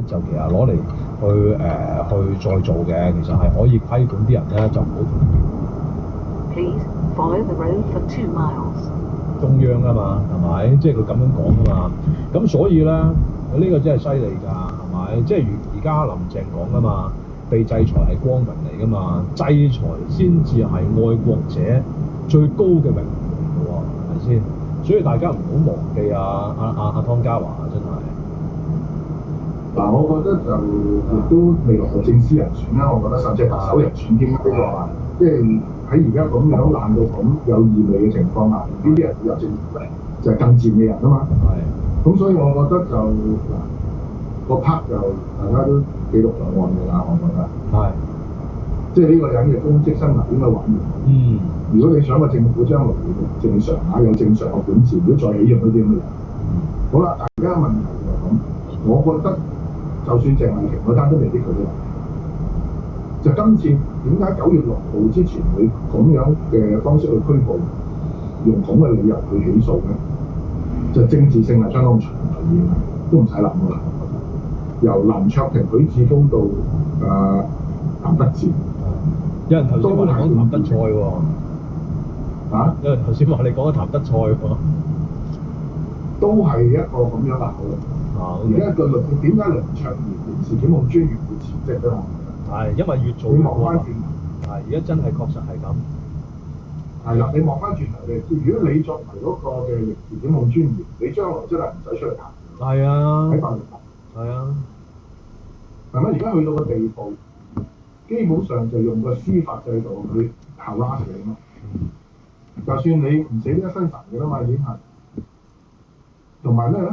就其實攞嚟去再做嘅，其實係可以規管啲人咧就唔好同 Please follow the road for 2 miles. 中央啊嘛，係咪？即係佢咁樣講啊嘛。咁所以咧，呢個真係犀利㗎，係咪？即係而家林鄭講啊嘛，被制裁係光榮嚟㗎嘛，制裁先至係愛國者最高嘅榮譽嚟㗎喎，係咪先？所以大家唔好忘記阿湯家驊真係。嗱，我覺得就亦都未來嘅政司人選啦，我覺得甚至係特首人選添啦，呢個話，即係喺而家咁樣爛到咁有意味嘅情況下，呢啲人入政府嚟就係更賤嘅人啊嘛。係。咁所以我覺得就嗱個 part 就大家都記錄在案㗎啦，我覺得。係。即係呢個人嘅公職生涯應該玩完。嗯。如果你想個政府將來正常啊，有正常嘅管治，如果再起用呢啲咁嘅人，好啦，大家問題就係咁，我覺得。就算鄭麗瓊嗰單都未必佢哋就今次點解9月6號之前會咁樣嘅方式去拘捕，用咁嘅理由去起訴咧？就政治性係相當長嘅已經，都唔使諗㗎啦。由林卓廷、許智峰到譚德志，有人頭先話你講譚德賽喎。啊？有人頭先話你講咗譚德賽喎。都係一個咁樣嘅考慮。而家個點解梁卓賢刑事檢控專員會辭職咧？係因為越做越過分。係而家真係確實係咁。係啦，你望翻轉頭你知，如果你作為嗰個嘅刑事檢控專員，你將來真係唔使出嚟談。係啊。喺法律上。係啊。係咪？而家去到個地步，基本上就用個司法制度去校拉死你嘛。就算你唔死得一身神嘅啦嘛，已經係。同埋咩咧？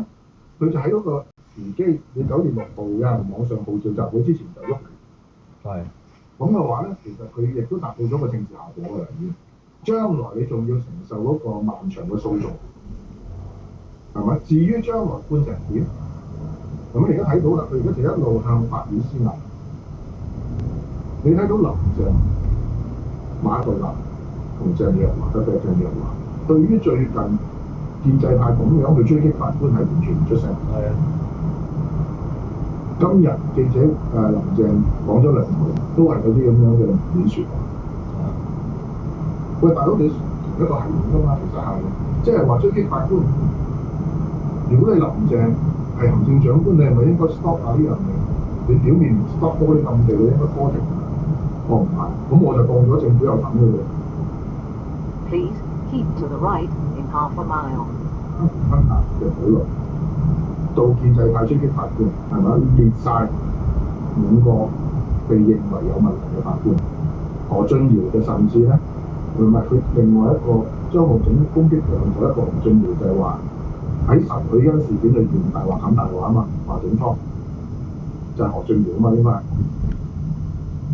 佢就喺嗰個時機，你9月6號有人網上號召集會之前就喐你。係。咁嘅話咧，其實佢亦都達到咗個政治效果㗎啦，已經。將來你仲要承受嗰個漫長嘅訴訟，係咪？至於將來判成點，咁你而家睇到啦，佢而家就一路向法院施壓。你睇到林鄭、馬道立同鄭若驊，特別係鄭若驊，對於最近建制派咁樣去追擊法官係完全唔出聲。係啊。今日記者林鄭講咗2句，都係嗰啲咁樣嘅演説。喂，大佬你同一個系統㗎嘛，其實係，即係話追擊法官。如果你林鄭係行政長官，你係咪應該 stop 下呢樣嘢？你表面 stop 多啲禁地，你應該拖停。我唔係，咁我就當咗政府有份嘅喎。Please keep to the right in half a mile. 困難嘅討論，到建制派追擊法官，係咪列晒5個被認為有問題嘅法官？何俊堯嘅甚至咧，唔係佢另外一個將會整攻擊佢另外一個何俊堯就係話喺陳許欣事件裏邊大話冚大話啊嘛，話警方就係何俊堯啊嘛應該係。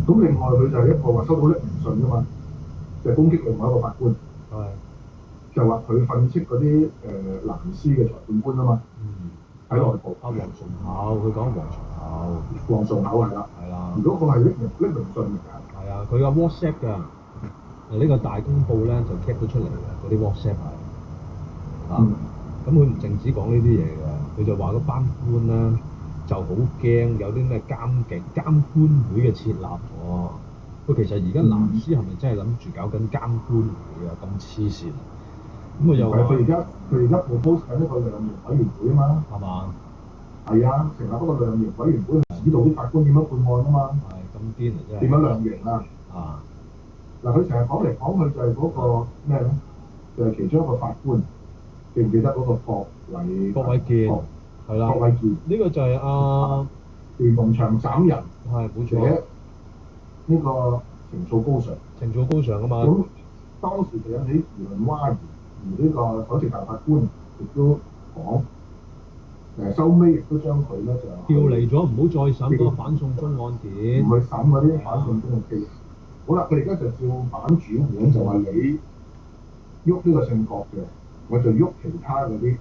咁另外佢就係一個話收到匿名信㗎嘛，就係攻擊另外一個法官。係。就話佢訓斥嗰啲藍絲嘅裁判官啊嘛，喺內部。阿黃崇孝，佢講黃崇孝。黃崇孝係啦。係啦。如果佢係匿名信嚟㗎。係啊，佢有 WhatsApp 㗎。呢個大公報咧就 cap 咗出嚟嘅，嗰啲 WhatsApp 係。咁佢唔淨止講呢啲嘢嘅，佢就話嗰班官咧就好驚有啲咩監官會嘅設立喎。喂，其實而家藍絲係咪真係諗住搞緊監官會啊？咁黐線！咁又話佢而家 propose 緊一個量刑委員會啊嘛，係嘛？係啊，成立一個量刑委員會指導啲法官點樣判案啊嘛。係咁癲啊！真係點樣量刑啊？啊！嗱，佢成日講嚟講去就係嗰個咩咧？就係其中一個法官，記唔記得嗰個郭偉健？係啦。郭偉健呢個就係連儂牆斬人，係冇錯。呢個情操高尚啊嘛。咁當時就引起輿論譁然。而呢個首席大法官亦都講，收尾亦都將佢咧就調離咗，唔好再審嗰個反送中案件，唔去審嗰啲反送中嘅 case。好啦，佢而家就照板轉換，就話你喐呢個姓郭嘅，我就喐其他嗰啲，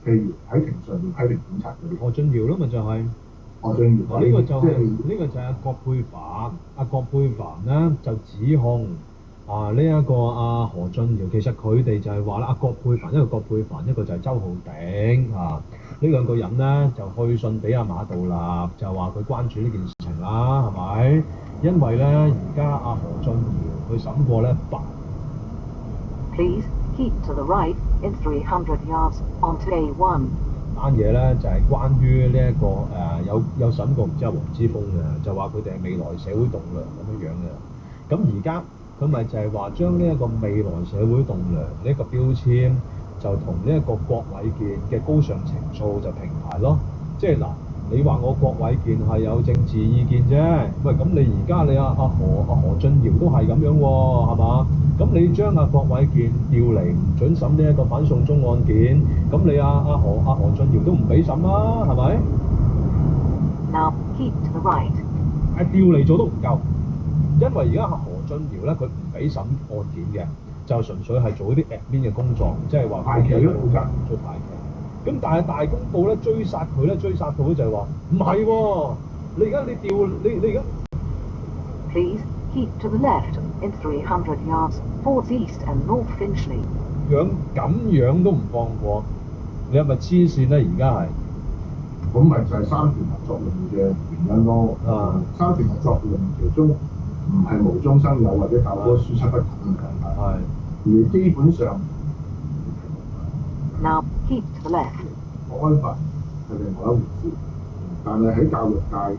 譬如喺庭上面批評警察嗰啲。何俊堯咯，咪就係。何俊堯。呢個就係郭佩凡，郭佩凡咧就指控啊，呢一個阿何俊堯，其實佢哋就係話啦，阿葛珮帆，一個葛珮帆，一個就係周浩鼎啊，呢兩個人咧就去信俾阿馬道立，就話佢關注呢件事情啦，係咪？因為咧而家阿何俊堯佢審過咧Please keep to the right in 300 yards onto A1. 單嘢咧就係關於呢一個有審過唔知阿黃之鋒嘅，就話佢哋係未來社會棟梁咁樣樣嘅。咁而家佢咪就係話將呢一個未來社會棟梁呢一個標籤，就同呢一個郭偉健嘅高尚情操就平排咯。即係嗱，你話我郭偉健係有政治意見啫，喂咁你而家你阿何俊堯都係咁樣喎，係嘛？咁你將阿郭偉健調離唔準審呢一個反送中案件，咁你阿何俊堯都唔俾審啦，係咪？ Now keep to the right. 調離咗都唔夠，因為而家何俊堯咧佢唔俾審案件嘅，就純粹係做啲 admin 嘅工作，即係話排期咯，負責做排期。咁但係大公報咧追殺佢咧，追殺到咧就係話唔係喎，你而家你而家 Please keep to the left in 300 yards towards east and north Finchley. 咁樣都唔放過，你係咪黐線咧？而家係咁咪就係三權合作論嘅原因咯。三權合作論其中唔係無中生有或者教科書七不講嘅，係而基本上 Now keep to the left. 國安法係另外一回事，但係喺教育界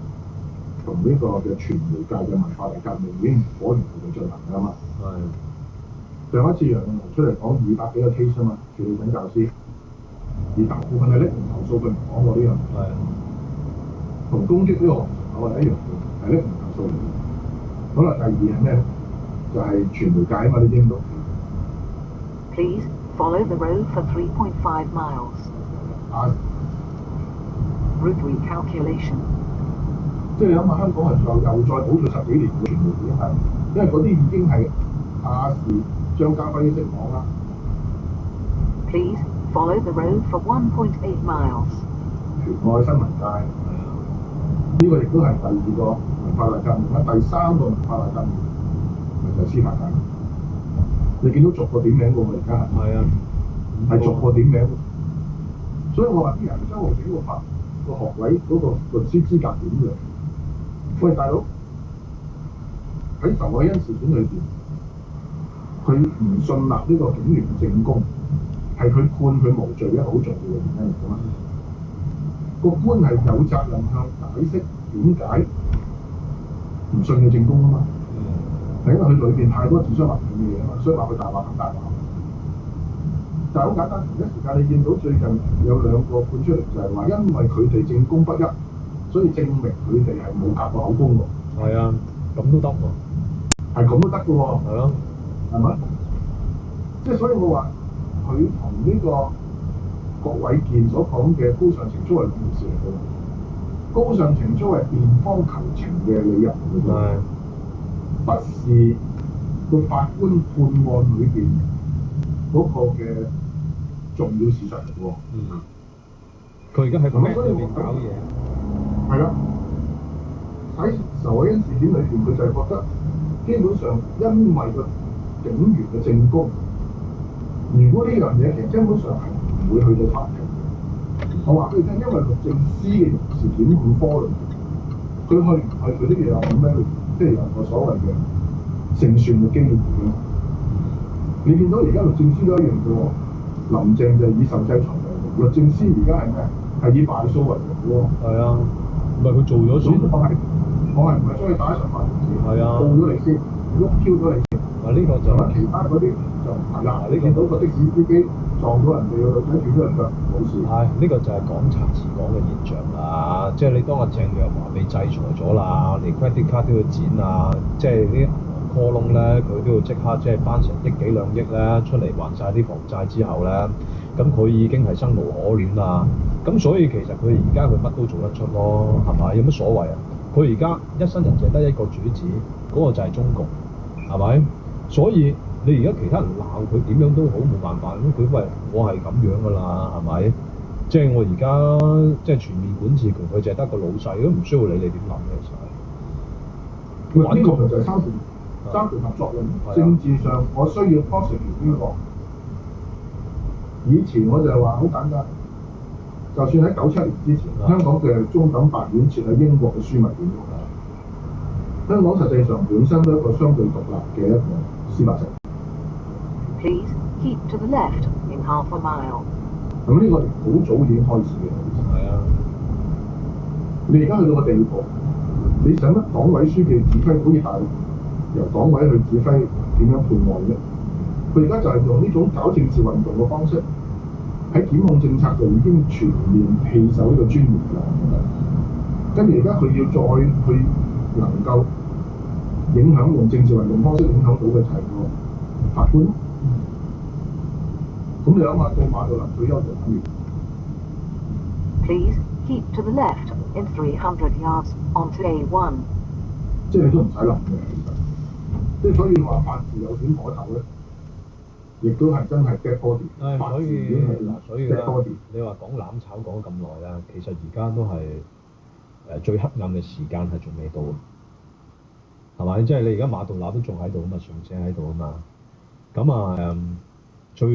同呢個嘅傳媒界嘅文化大革命已經火完嚟進行㗎嘛。上一次楊潤雄出嚟講200幾個 case 啊嘛，處理緊教師，而大部分係匿名投訴，佢唔講過呢樣嘢。同攻擊呢個學校係一樣嘅，係匿名投訴嚟嘅。好啦，第二係咩咧？就係傳媒界啊嘛，你知唔知？ Please follow the road for 3.5 miles. Route recalculation. 即係你諗下，香港係又再補咗10幾年嘅傳媒已經係，因為嗰啲已經係亞視張家輝識講啦。Please follow the road for 1.8 miles. 全愛新聞界，呢個亦都係第二個文化大革命啦。第三個文化大革命咪就係司法界。你見到逐個點名嘅喎，而家係逐個點名嘅。所以我話啲人周浩鼎個學位嗰個律師資格點樣？喂，大佬喺仇偉恩事件裏邊，佢唔信納呢個警員證供，係佢判佢無罪一個好重要嘅原因嚟㗎嘛。個官係有責任向解釋點解唔信佢證供啊嘛。係因為佢裏邊太多自相矛盾嘅嘢啊嘛，所以話佢大話肯大話。但係好簡單，同一時間你見到最近有2個判出嚟，就係話因為佢哋證供不一，所以證明佢哋係冇夾過口供喎。係啊，咁都得喎。係咁都得嘅喎。係咯。係咪？即係所以我話佢同呢個郭偉健所講嘅高尚情操係兩回事嚟嘅。高尚情操係辯方求情嘅理由嚟嘅，不是個法官判案裏邊嗰個嘅重要事實嚟喎。佢而家喺個咩裏邊搞嘢？係啦，喺仇偉恩事件裏邊，佢就係覺得基本上因為個警員嘅證供，如果呢樣嘢其實根本上係唔會去到法庭嘅。我話俾你聽，因為律政司嘅刑事檢控科裏邊，佢去唔去佢呢個有咩？即係有個所謂嘅勝算嘅機會嘅。你見到而家律政司都一樣嘅喎，林鄭就以受制裁為榮，律政司而家係咩？係以敗訴為榮嘅喎。係啊，唔係佢做咗先。我係唔係將佢打上法庭先？係啊，報咗你先，喐 Q 咗你先。呢個就係其他嗰啲就唔係啦。你見到個的士司機撞到人哋個女仔斷咗人腳，冇事。係呢個就係港賊治港嘅現象啦。即係你當阿鄭若驊被制裁咗啦，連 credit card 都要剪啊，即係啲銀行 call 窿咧，佢都要即刻即係頒成億幾兩億咧出嚟還晒啲房債之後咧，咁佢已經係生無可戀啦。咁所以其實佢而家佢乜都做得出咯，係咪？有乜所謂啊？佢而家一生人淨得一個主子，嗰個就係中共，係咪？所以你而家其他人鬧佢點樣都好冇辦法，咁佢喂我係咁樣㗎啦，係咪？即係我而家即係全面管治權，佢淨係得個老細，都唔需要理你點諗嘅，其實。呢個咪就係三權三權合作論，政治上我需要 prosecute 邊個？以前我就係話好簡單，就算喺97年之前，香港嘅中等法院設喺英國嘅樞密院度，香港實際上本身都係一個相對獨立嘅一個司法制度。Please keep to the left in half a mile. 咁呢個好早已經開始嘅。係啊。你而家去到個地步，你使乜黨委書記指揮，好似大陸由黨委去指揮點樣判案啫？佢而家就係用呢種搞政治運動嘅方式，喺檢控政策就已經全面棄守呢個專業㗎。跟住而家佢要再去能夠影響用政治運動方式影響到嘅就係個法官。咁你諗下，到馬道立退休就等於。Please keep to the left in 300 yards onto A1. 即係你都唔使諗嘅，其實。即係所以話法治有點可走咧，亦都係真係 dead body。法治已經係所以 dead body。你話講攬炒講咁耐啦，其實而家都係最黑暗嘅時間係仲未到，係咪？即係你而家馬道立都仲喺度啊嘛，上車喺度啊嘛。咁啊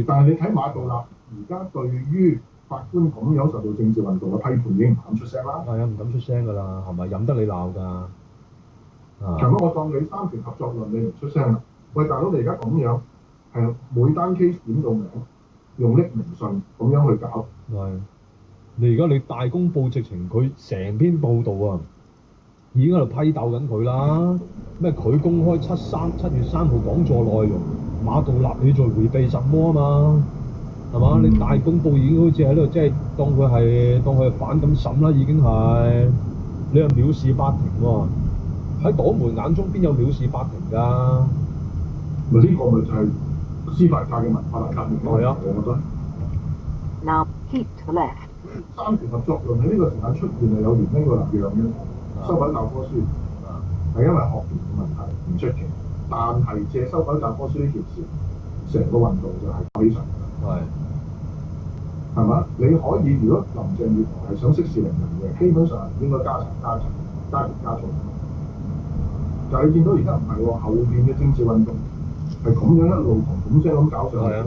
但係你睇馬道立而家對於法官咁樣受到政治運動嘅批判已經唔敢出聲啦。係啊，唔敢出聲㗎啦，係咪？任得你鬧㗎。琴日我當你三權合作論，你唔出聲啦。喂，大佬，你而家咁樣係每單 case 點到名，用匿名信咁樣去搞。係。你而家你大公報直情佢成篇報導啊，已經喺度批鬥緊佢啦。咩佢公開7月3號講座內容，馬道立你在迴避什麼啊嘛？係嘛？你大公報已經好似喺度即係當佢係反咁審啦，已經係。你係藐視法庭喎。喺黨媒眼中邊有藐視法庭㗎？咪呢個咪就係司法界嘅文化大革命咯。係啊，我覺得。Now keep to the left. 三權合作論喺呢個時間出現係有原因㗎啦，樣嘅。修改教科書係因為學員嘅問題唔出奇，但係借修改教科書呢條事，成個運動就係搞起上嚟。係嘛？你可以如果林鄭月娥係想息事寧人嘅，基本上係應該加重。但係你見到而家唔係喎，後邊嘅政治運動係咁樣一路同聲咁搞上嚟嘅喎。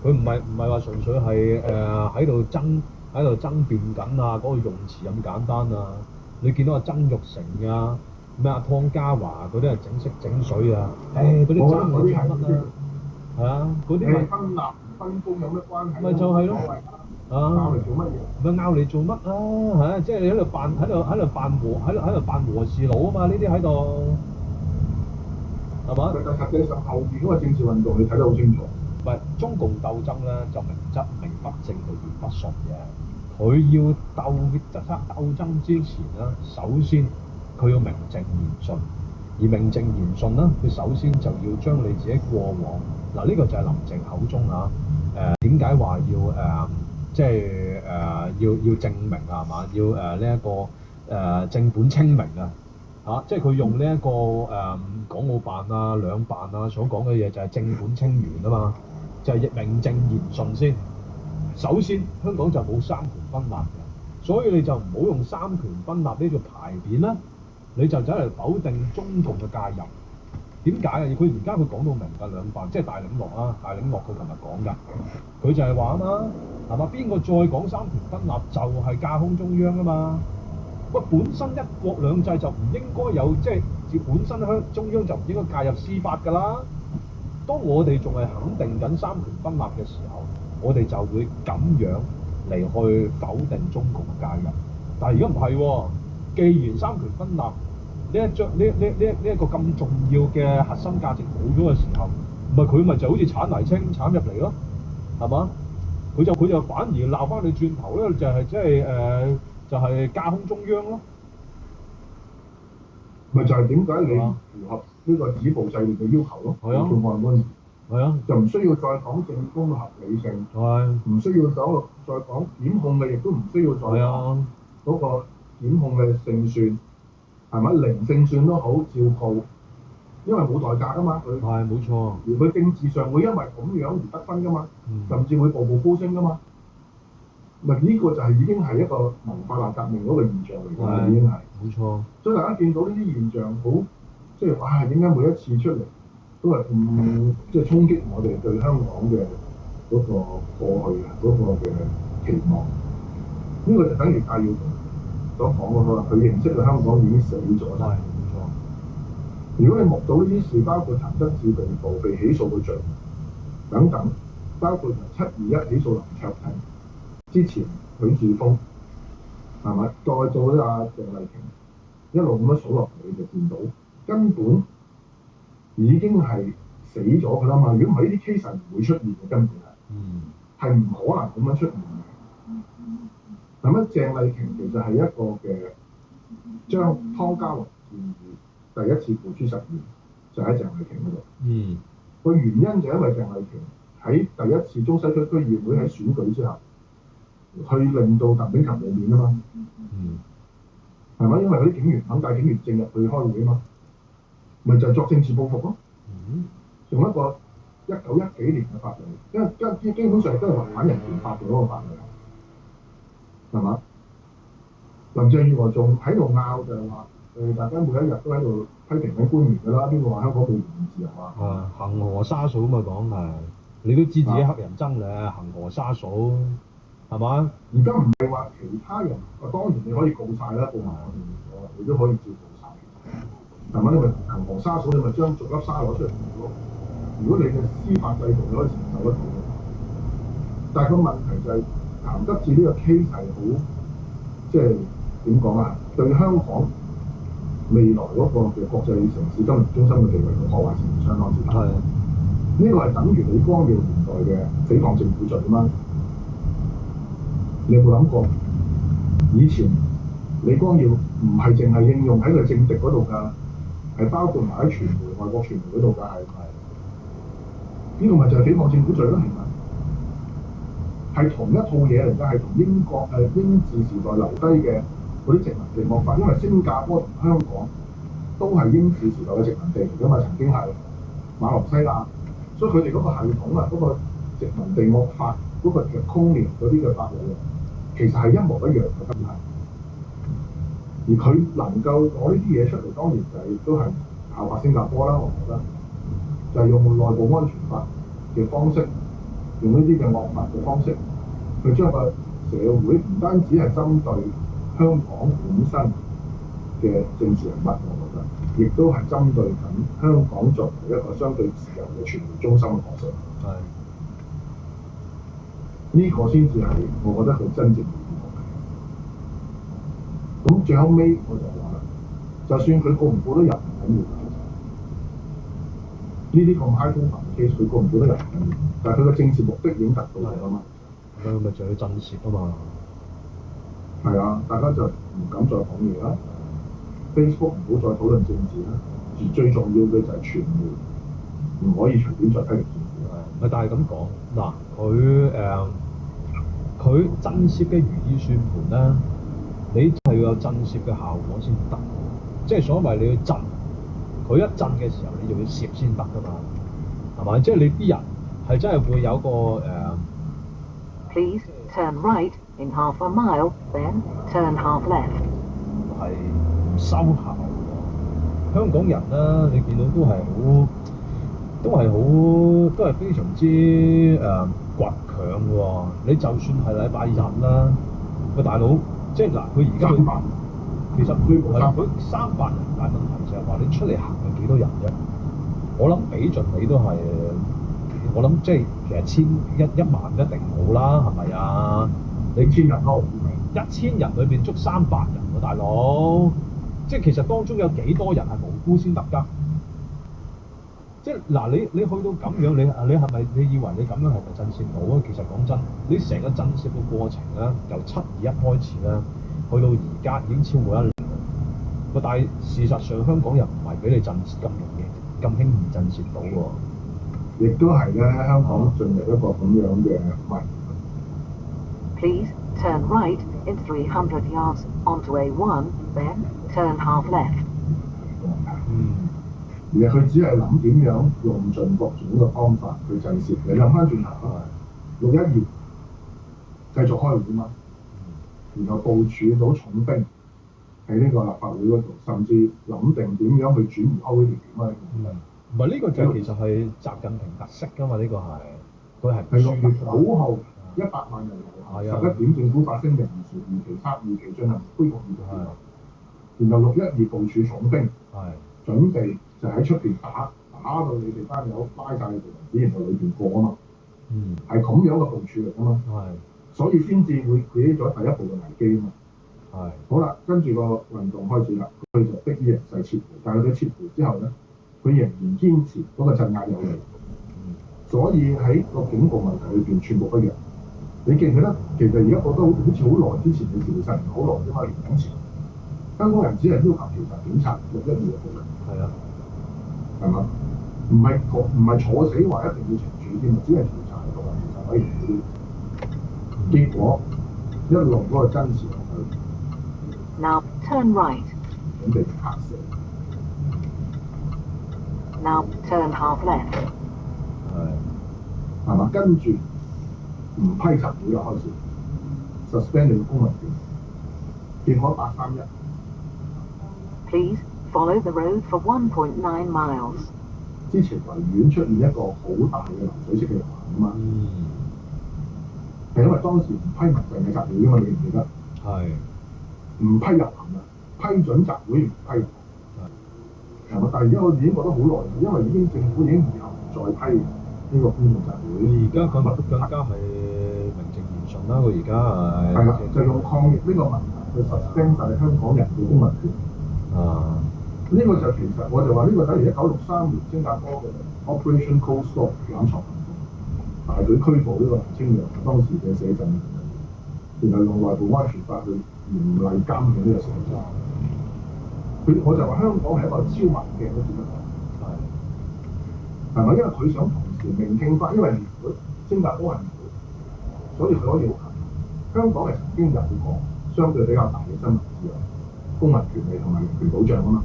佢唔係話純粹係喺度爭辯緊啊，嗰個用詞咁簡單啊。你見到阿曾鈺成啊，咩阿湯家驊嗰啲係整色整水啊，嗰啲爭你做乜啊？係啊，嗰啲咪分立分工有咩關係？咪就係咯。拗嚟做乜嘢？咪拗嚟做乜啊？係即係你喺度扮和事佬啊嘛！呢啲喺度係嘛？但實際上後邊嗰個政治運動你睇得好清楚。唔係中共鬥爭咧，就明不正道言不順嘅。佢要鬥爭之前咧，首先佢要名正言順，而名正言順咧，佢首先就要將你自己過往嗱，呢個就係林鄭口中啊點解話要即係要正名啊嘛，要呢一個正本清明啊即係佢用呢一個港澳辦啊兩辦啊所講嘅嘢就係正本清源啊嘛，就係名正言順先。首先香港就冇三權分立嘅，所以你就唔好用三權分立呢個牌匾啦，你就走嚟否定中共嘅介入。點解啊？佢而家佢講到明㗎，兩辦即係大領落啊，大領落佢琴日講㗎，佢就係話啊嘛，係嘛？邊個再講三權分立就係架空中央啊嘛。喂，本身一國兩制就唔應該有即係本身中央就唔應該介入司法㗎啦。當我哋仲係肯定緊三權分立嘅時候，我哋就會咁樣嚟去否定中共嘅介入。但係而家唔係喎，既然三權分立呢一個咁重要嘅核心價值冇咗嘅時候，佢咪就好似鏟泥青鏟入嚟咯，係嘛？佢就反而鬧翻你轉頭咧，就係即係就係架空中央咯。咪就係點解你符合呢個止暴制亂嘅要求咯？係啊，仲案官係啊，就唔需要再講政公合理性，唔需要再講檢控嘅，亦都唔需要再講嗰個檢控嘅勝算。係咪零勝算都好，照告，因為冇代價㗎嘛，佢係冇錯。而佢政治上會因為咁樣而得分㗎嘛，甚至會步步高升㗎嘛。咪呢個就係已經係一個文化大革命嗰個現象嚟㗎，已經係冇錯。所以大家見到呢啲現象好即係哇點解每一次出嚟都係咁即係衝擊我哋對香港嘅嗰個過去嗰個嘅期望？呢個就等於戴耀廷所講嗰個，佢認識到香港已經死咗。係冇錯。如果你目睹呢啲事，包括譚得志被捕、被起訴嘅罪等等，包括721起訴林卓廷之前許智峰係咪？再到咧阿鄭麗瓊一路咁樣數落嚟，你就見到根本已經係死咗㗎啦嘛！如果唔係呢啲 case 係唔會出現嘅，根本係唔可能咁樣出現嘅。咁樣鄭麗瓊其實係一個嘅將湯家驊建議第一次付諸實現，就喺鄭麗瓊嗰度。個原因就因為鄭麗瓊喺第一次中西區區議會喺選舉之後，去令到鄧炳強冇面啊嘛。係咪？因為嗰啲警員肯帶警員證入去開會啊嘛，咪就係作政治報復咯。用一個1910幾年嘅法律，因為基本上都係違反人權法嘅嗰個法律，係嘛？林鄭月娥仲喺度拗就係話大家每一日都喺度批評緊官員㗎啦，邊個話香港冇言論自由啊？恒河沙數嘛講係，你都知自己黑人憎嘅恒河沙數係嘛？而家唔係話其他人，當然你可以告晒啦，告埋我哋，你都可以照告晒，係咪？你咪恒河沙數，你咪將逐粒沙攞出嚟咯。如果你嘅司法制度你可以承受得到，但係個問題就係譚得志呢個 case 係好，即係點講啊？對香港未來嗰個嘅國際城市金融中心嘅地位嘅破壞性相當之大。呢個係等於李光耀年代嘅誹謗政府罪啊嘛。你有冇諗過？以前李光耀唔係淨係應用喺佢政敵嗰度㗎，係包括埋喺傳媒、外國傳媒嗰度㗎，係。呢個咪就係誹謗政府罪咯，係同一套嘢嚟㗎，係同英國英治時代留低嘅嗰啲殖民地惡法，因為新加坡同香港都係英治時代嘅殖民地嚟㗎嘛，曾經係馬來西亞，所以佢哋嗰個系統啊，嗰個殖民地惡法嗰個draconian嗰啲嘅法律啊，其實係一模一樣嘅，根本係。而佢能夠攞呢啲嘢出嚟，當然就係亦都係效法新加坡啦，我覺得。就係用內部安全法嘅方式，用呢啲嘅惡法嘅方式，去將個社會唔單止係針對香港本身嘅政治人物，我覺得，亦都係針對緊香港作為一個相對自由嘅傳媒中心嘅角色。呢個先至係我覺得佢真正嘅意圖。咁最後尾我就話啦，就算佢告唔告得入唔緊要。呢啲咁 high profile 嘅 case，佢告唔告得入唔緊要，但係佢嘅政治目的已經達到咗啦嘛。佢咪就要震懾啊嘛。係啊，大家就唔敢再講嘢啦。Facebook 唔好再討論政治啦，而最重要嘅就係傳媒唔可以隨便再批評政治。但係咁講嗱，佢震懾嘅如意算盤咧，你係要有震懾嘅效果先得，即係所謂你要震。佢一震嘅時候，你就要攝先得㗎嘛，係咪？即係你啲人係真係會有個Please turn right in half a mile, then turn half left. 係唔收效喎。香港人啦，你見到都係非常之倔強嘅喎。你就算係禮拜日啦，個大佬即係嗱，佢而家其實佢300人，但係問題就係話你出嚟行係幾多人啫？我諗比盡你都係，我諗即係其實一萬一定冇啦，係咪啊？你1000人咯，1000人裏邊捉300人喎，大佬，即係其實當中有幾多人係無辜先得㗎？即係嗱，你去到咁樣，你係咪你以為你咁樣係咪震懾到啊？其實講真，你成個震懾嘅過程咧，由721開始咧。去到而家已經超過1年啦，但係事實上香港人唔係俾你震懾咁容易、咁輕易震懾到喎。亦都係咧，香港進入一個咁樣嘅Please turn right in 300 yards onto A1, then turn half left. 而係佢只係諗點樣用盡各種嘅方法去震懾你。諗翻轉頭，612繼續開會嘛。然後部署到重兵，喺呢個立法會嗰度，甚至諗定點樣去轉移開呢條點啊！唔係呢個就其實係習近平特色㗎嘛，呢個係佢係係6月9號100萬人遊行11點政府發聲明如期進行恢復二讀辯論，然後612部署重兵，準備就喺出邊打到你哋班友拉晒你哋為止，然後裏邊過啊嘛。係咁樣嘅部署嚟㗎嘛。所以先至會起咗第一步嘅危機啊嘛。好啦，跟住個運動開始啦，佢就迫於形勢撤回，但係佢撤回之後咧，佢仍然堅持嗰個鎮壓有力，所以喺個警暴問題裏邊寸步不讓。你記唔記得？其實而家覺得好似好耐之前嘅事，其實唔係好耐啫嘛，年幾前，香港人只係要求調查警察612嘅暴力，係嘛？唔係坐死話一定要懲處添，只係調查獨立調查委員會。結果一路嗰個真實落去。Now turn right. 準備拍死。Now turn half left. 係嘛？跟住唔批集會又開始 suspend 你嘅公民權。結果831。Please follow the road for 1.9 miles. 之前維園出現一個好大嘅流水式嘅遊行啊嘛。係因為當時唔批民陣嘅集會啊嘛，你記唔記得？唔批遊行啊，批准集會唔批遊行。係嘛？但係而家我已經覺得好耐，因為政府已經以後唔再批呢個公眾集會。而家更加係名正言順啦，佢而家係啦，就用抗疫呢個問題去 suspend 晒香港人嘅公民權。呢個就其實我就話呢個等於1963年新加坡嘅 Operation Cold Storm 攬藏行動，大舉拘捕呢個年青人當時嘅社鎮，然後用內部安全法去嚴厲監控呢個社鎮。我就話香港係一個超慢鏡都只不過，係咪？因為佢想同時聆聽翻，因為如果新加坡係唔會，所以佢可以好近。香港係曾經有過相對比較大嘅新聞自由、公民權利同埋人權保障啊嘛。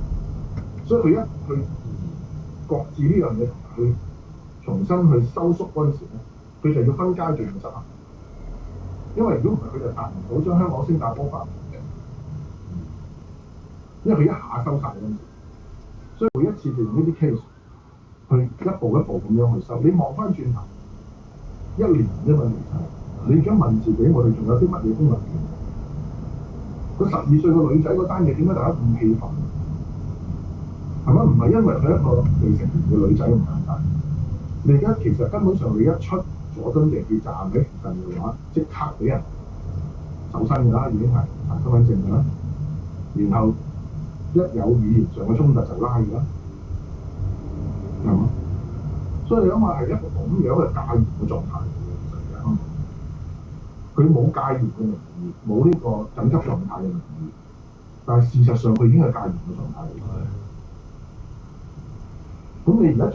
所以佢一去擱置呢樣嘢，去重新去收縮嗰陣時咧，佢就要分階段去執行。因為如果唔係，佢就達唔到將香港新加坡化嘅。因為佢一下收晒嗰陣時，所以每一次就用呢啲 case 去一步一步咁樣去收。你望翻轉頭1年啫嘛，你而家問自己，我哋仲有啲乜嘢公民權？個12歲個女仔嗰單嘢點解大家咁氣憤？係咪？唔係因為佢一個未成年嘅女仔咁簡單。你而家其實根本上你一出佐敦地鐵站喺附近嘅話，即刻俾人搜身㗎啦，已經係查身份證㗎啦。然後一有語言上嘅衝突就拉㗎啦，係嘛？所以你諗下係一個咁樣嘅戒嚴嘅狀態嚟嘅，其實佢冇戒嚴嘅名義，冇呢個緊急狀態嘅名義，但係事實上佢已經係戒嚴嘅狀態嚟嘅。咁你而家再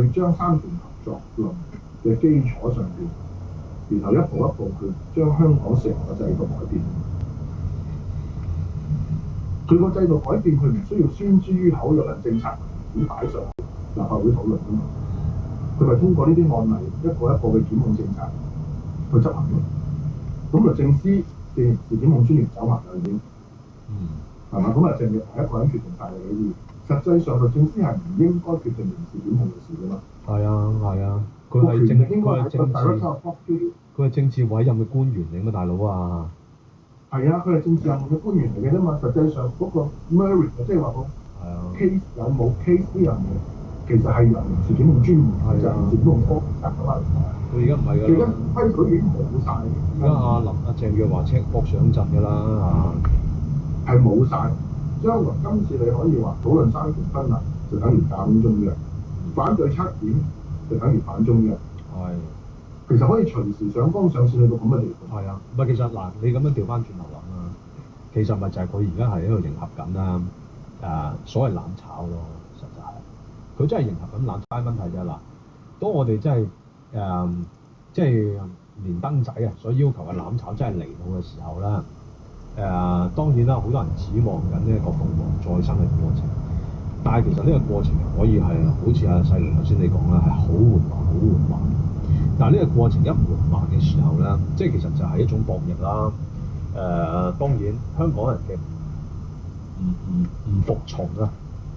去將三權合作論嘅基礎上邊，然後一步一步去將香港成個制度改變。佢個制度改變，佢唔需要宣諸於口，有人政策點擺上立法會討論㗎嘛？佢咪通過呢啲案例一個一個嘅檢控政策去執行咯。咁律政司嘅刑事檢控專員走埋啦已經，係嘛？咁啊，淨係一個人決定晒嘅呢啲。實際上律政司係唔應該決定刑事檢控嘅事㗎嘛。係啊，佢係政治委任嘅官員嚟嘛，大佬啊！係啊，佢係政治任命嘅官員嚟嘅啫嘛。實際上嗰個 merit 即係話個 case 有冇 case 呢樣嘢，其實係由刑事檢控專員就刑事檢控科負責㗎嘛。佢而家唔係㗎。其實規矩已經冇晒。而家阿鄭若驊赤膊上陣㗎啦，係冇晒。將來今次你可以話討論三權分立，就等於架空中央；反對測檢，就等於反中央。其實可以隨時上綱上線去到咁嘅地步。唔係其實嗱，你咁樣調翻轉頭諗啦，其實咪就係佢而家係喺度迎合緊啦，所謂攬炒咯，實在係佢真係迎合緊攬炒。但係問題就係嗱，當我哋真係即係連登仔所要求嘅攬炒真係嚟到嘅時候啦。當然啦，好多人指望緊呢一個鳳凰再生嘅過程，但係其實呢個過程可以係好似阿細倫頭先你講啦，係好緩慢、好緩慢。但係呢個過程一緩慢嘅時候咧，即係其實就係一種博弈啦。當然香港人嘅唔服從啊，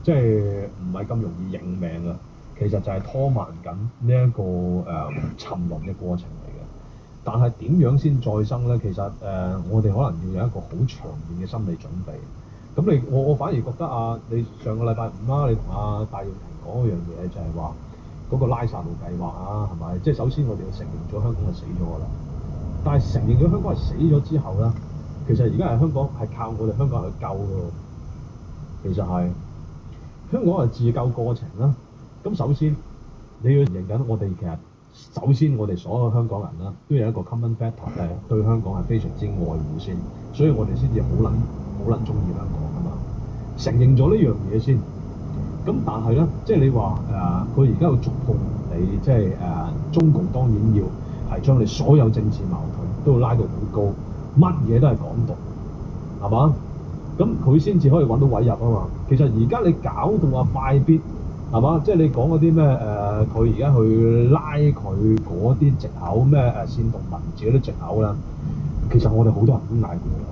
即係唔係咁容易認命啊。其實就係拖慢緊呢一個沉淪嘅過程嚟嘅。但係點樣先再生咧？其實我哋可能要有一個好長遠嘅心理準備。咁我反而覺得你上個禮拜五啦，你同戴耀廷講嗰樣嘢就係話嗰個拉薩路計劃啊，係咪？即係首先我哋要承認咗香港係死咗㗎啦。但係承認咗香港係死咗之後咧，其實而家係香港係靠我哋香港人去救㗎喎。其實係香港係自救過程啦。咁首先你要承認緊，我哋其實首先我哋所有香港人啦，都有一個 common factor 係對香港係非常之愛護先，所以我哋先至好撚中意香港㗎嘛。承認咗呢樣嘢先，咁但係咧，即係你話佢而家要觸碰你，即係中共當然要係將你所有政治矛盾都要拉到好高，乜嘢都係港獨，係嘛？咁佢先至可以揾到位入啊嘛。其實而家你搞到快必係嘛？即係你講嗰啲咩佢而家去拉佢嗰啲藉口咩煽動民主嗰啲藉口啦，其實我哋好多人都嗌過啦。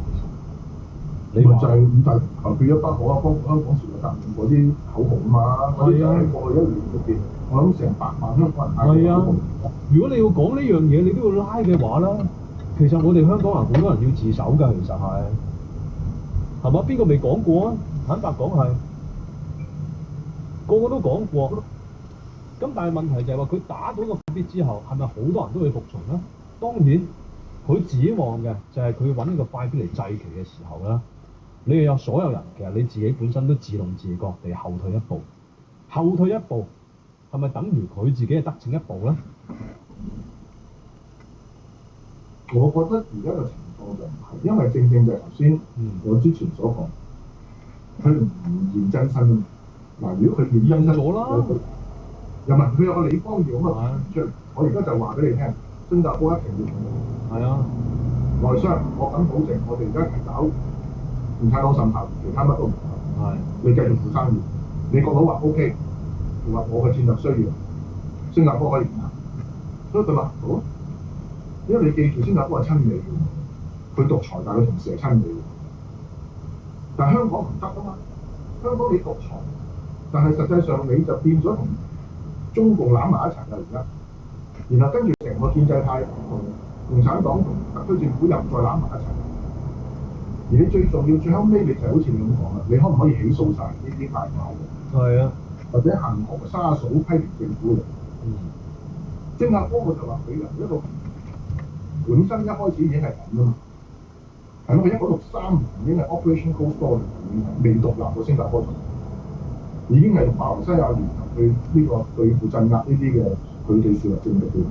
你話就係五大投票一不可啊，幫香港前日革命嗰啲口號啊嘛，嗰啲就係過去1年入邊，我諗成百萬香港人嗌過口號。如果你要講呢樣嘢，你都要拉嘅話啦，其實我哋香港人好多人要自首㗎，其實係嘛？邊個未講過啊？坦白講係個個都講過。咁但係問題就係話佢打到個必之後，係咪好多人都會服從咧？當然，佢指望嘅就係佢揾呢個快必嚟祭旗嘅時候啦。你又有所有人，其實你自己本身都自動自覺地後退一步，後退一步係咪等於佢自己係得逞一步咧？我覺得而家嘅情況就唔係，因為正正就係頭先我之前所講，佢唔現真身啊嘛。嗱，如果佢現真身咗啦，又問佢有個李光耀咁啊出嚟，我而家就話俾你聽，新加坡一定要係啊，內商我敢保證，我哋而家係搞共產黨滲透，其他乜都唔搞。係，你繼續做生意，美國佬話 OK，話我嘅戰略需要，新加坡可以唔行，所以佢話好。因為你記住，新加坡係親美嘅，佢獨裁，但係佢同時係親美嘅。但係香港唔得啊嘛，香港你獨裁，但係實際上你就變咗同中共攬埋一齊啦而家，然後跟住成個建制派同共產黨同特區政府又再攬埋一齊。而你最重要最後尾，你就好似你咁講啦，你可唔可以起訴晒呢啲大炮嘅？係啊，或者行行沙數批評政府嘅？新加坡我就話佢由一個本身一開始已經係咁噶嘛，係咯，佢1963年已經係 Operation Cold Storm 未獨立過新加坡已經係同馬來西亞聯合去呢個對付鎮壓呢啲嘅佢哋視為政敵嘅。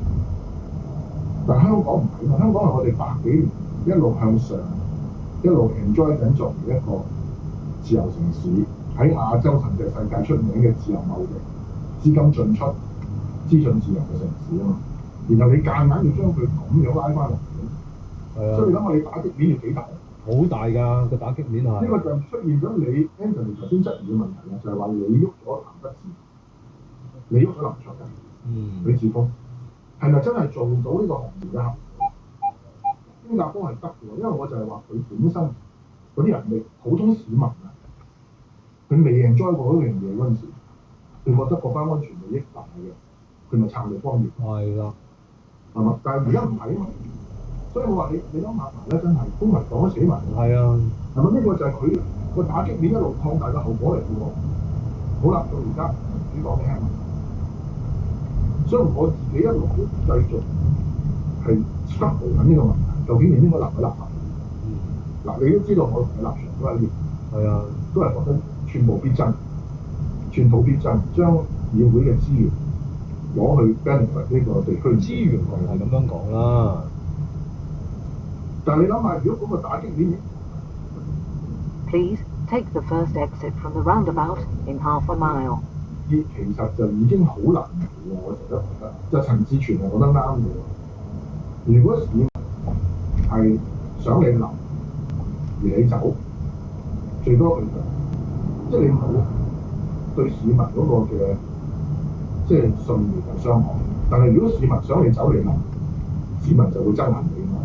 但係香港唔係嘛，香港係我哋百幾年一路向上，一路 enjoy 緊作為一個自由城市，喺亞洲甚至係世界出名嘅自由貿易、資金進出、資訊自由嘅城市啊嘛。然後你夾硬要將佢咁樣拉翻落嚟，所以你諗下你打擊面要幾大？好大㗎個打擊面係。呢個就出現咗你 Anthony 頭先質疑嘅問題啦，就係話你喐咗譚德志，你喐咗林卓人、許智峰，係咪真係做到呢個行業嘅合？新加坡係得嘅，因為我就係話佢本身嗰啲人未普通市民啊，佢未 enjoy 過嗰樣嘢嗰陣時，佢覺得嗰班安全利益大嘅，佢咪撐你方面。係啦。係嘛？但係而家唔係啊嘛，所以我話你諗下埋咧，真係公民黨都死埋。係啊，係咪呢個就係佢個打擊面一路擴大嘅後果嚟嘅喎？好啦，到而家民主黨聽，所以我自己一路都繼續係 struggle 緊呢個問題，究竟應唔應該立唔立法？嗱，你都知道我同你立場都係一樣。係啊，都係覺得寸步必爭，寸土必爭，將議會嘅資源攞去 benefit 呢個地區資源係咁樣講啦。但係你諗下，如果嗰個打擊面 Please take the first exit from the roundabout in half a mile. 其實就已經好難喎，我成日覺得，就陳志全係覺得啱嘅。如果市民係想你留而你走，最多佢就即係你冇對市民嗰個嘅即係信譽有傷害。但係如果市民想你走你留，市民就會憎恨你嘛。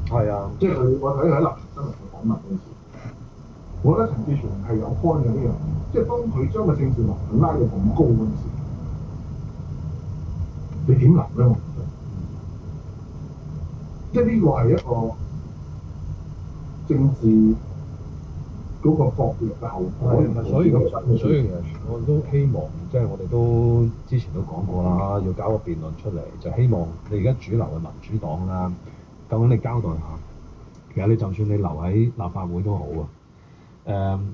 係啊，即係我睇喺立場新聞嘅訪問嗰陣時，我覺得陳志全係有開嘅呢樣嘢，即係當佢將個政治矛盾拉到咁高嗰陣時，你點諗咧？我覺得，即係呢個係一個政治嗰個角力嘅後果。所以其實我都希望，即係我哋都之前都講過啦，要搞個辯論出嚟，就希望你而家主流嘅民主黨啦，究竟你交代下，其實你就算你留喺立法會都好啊。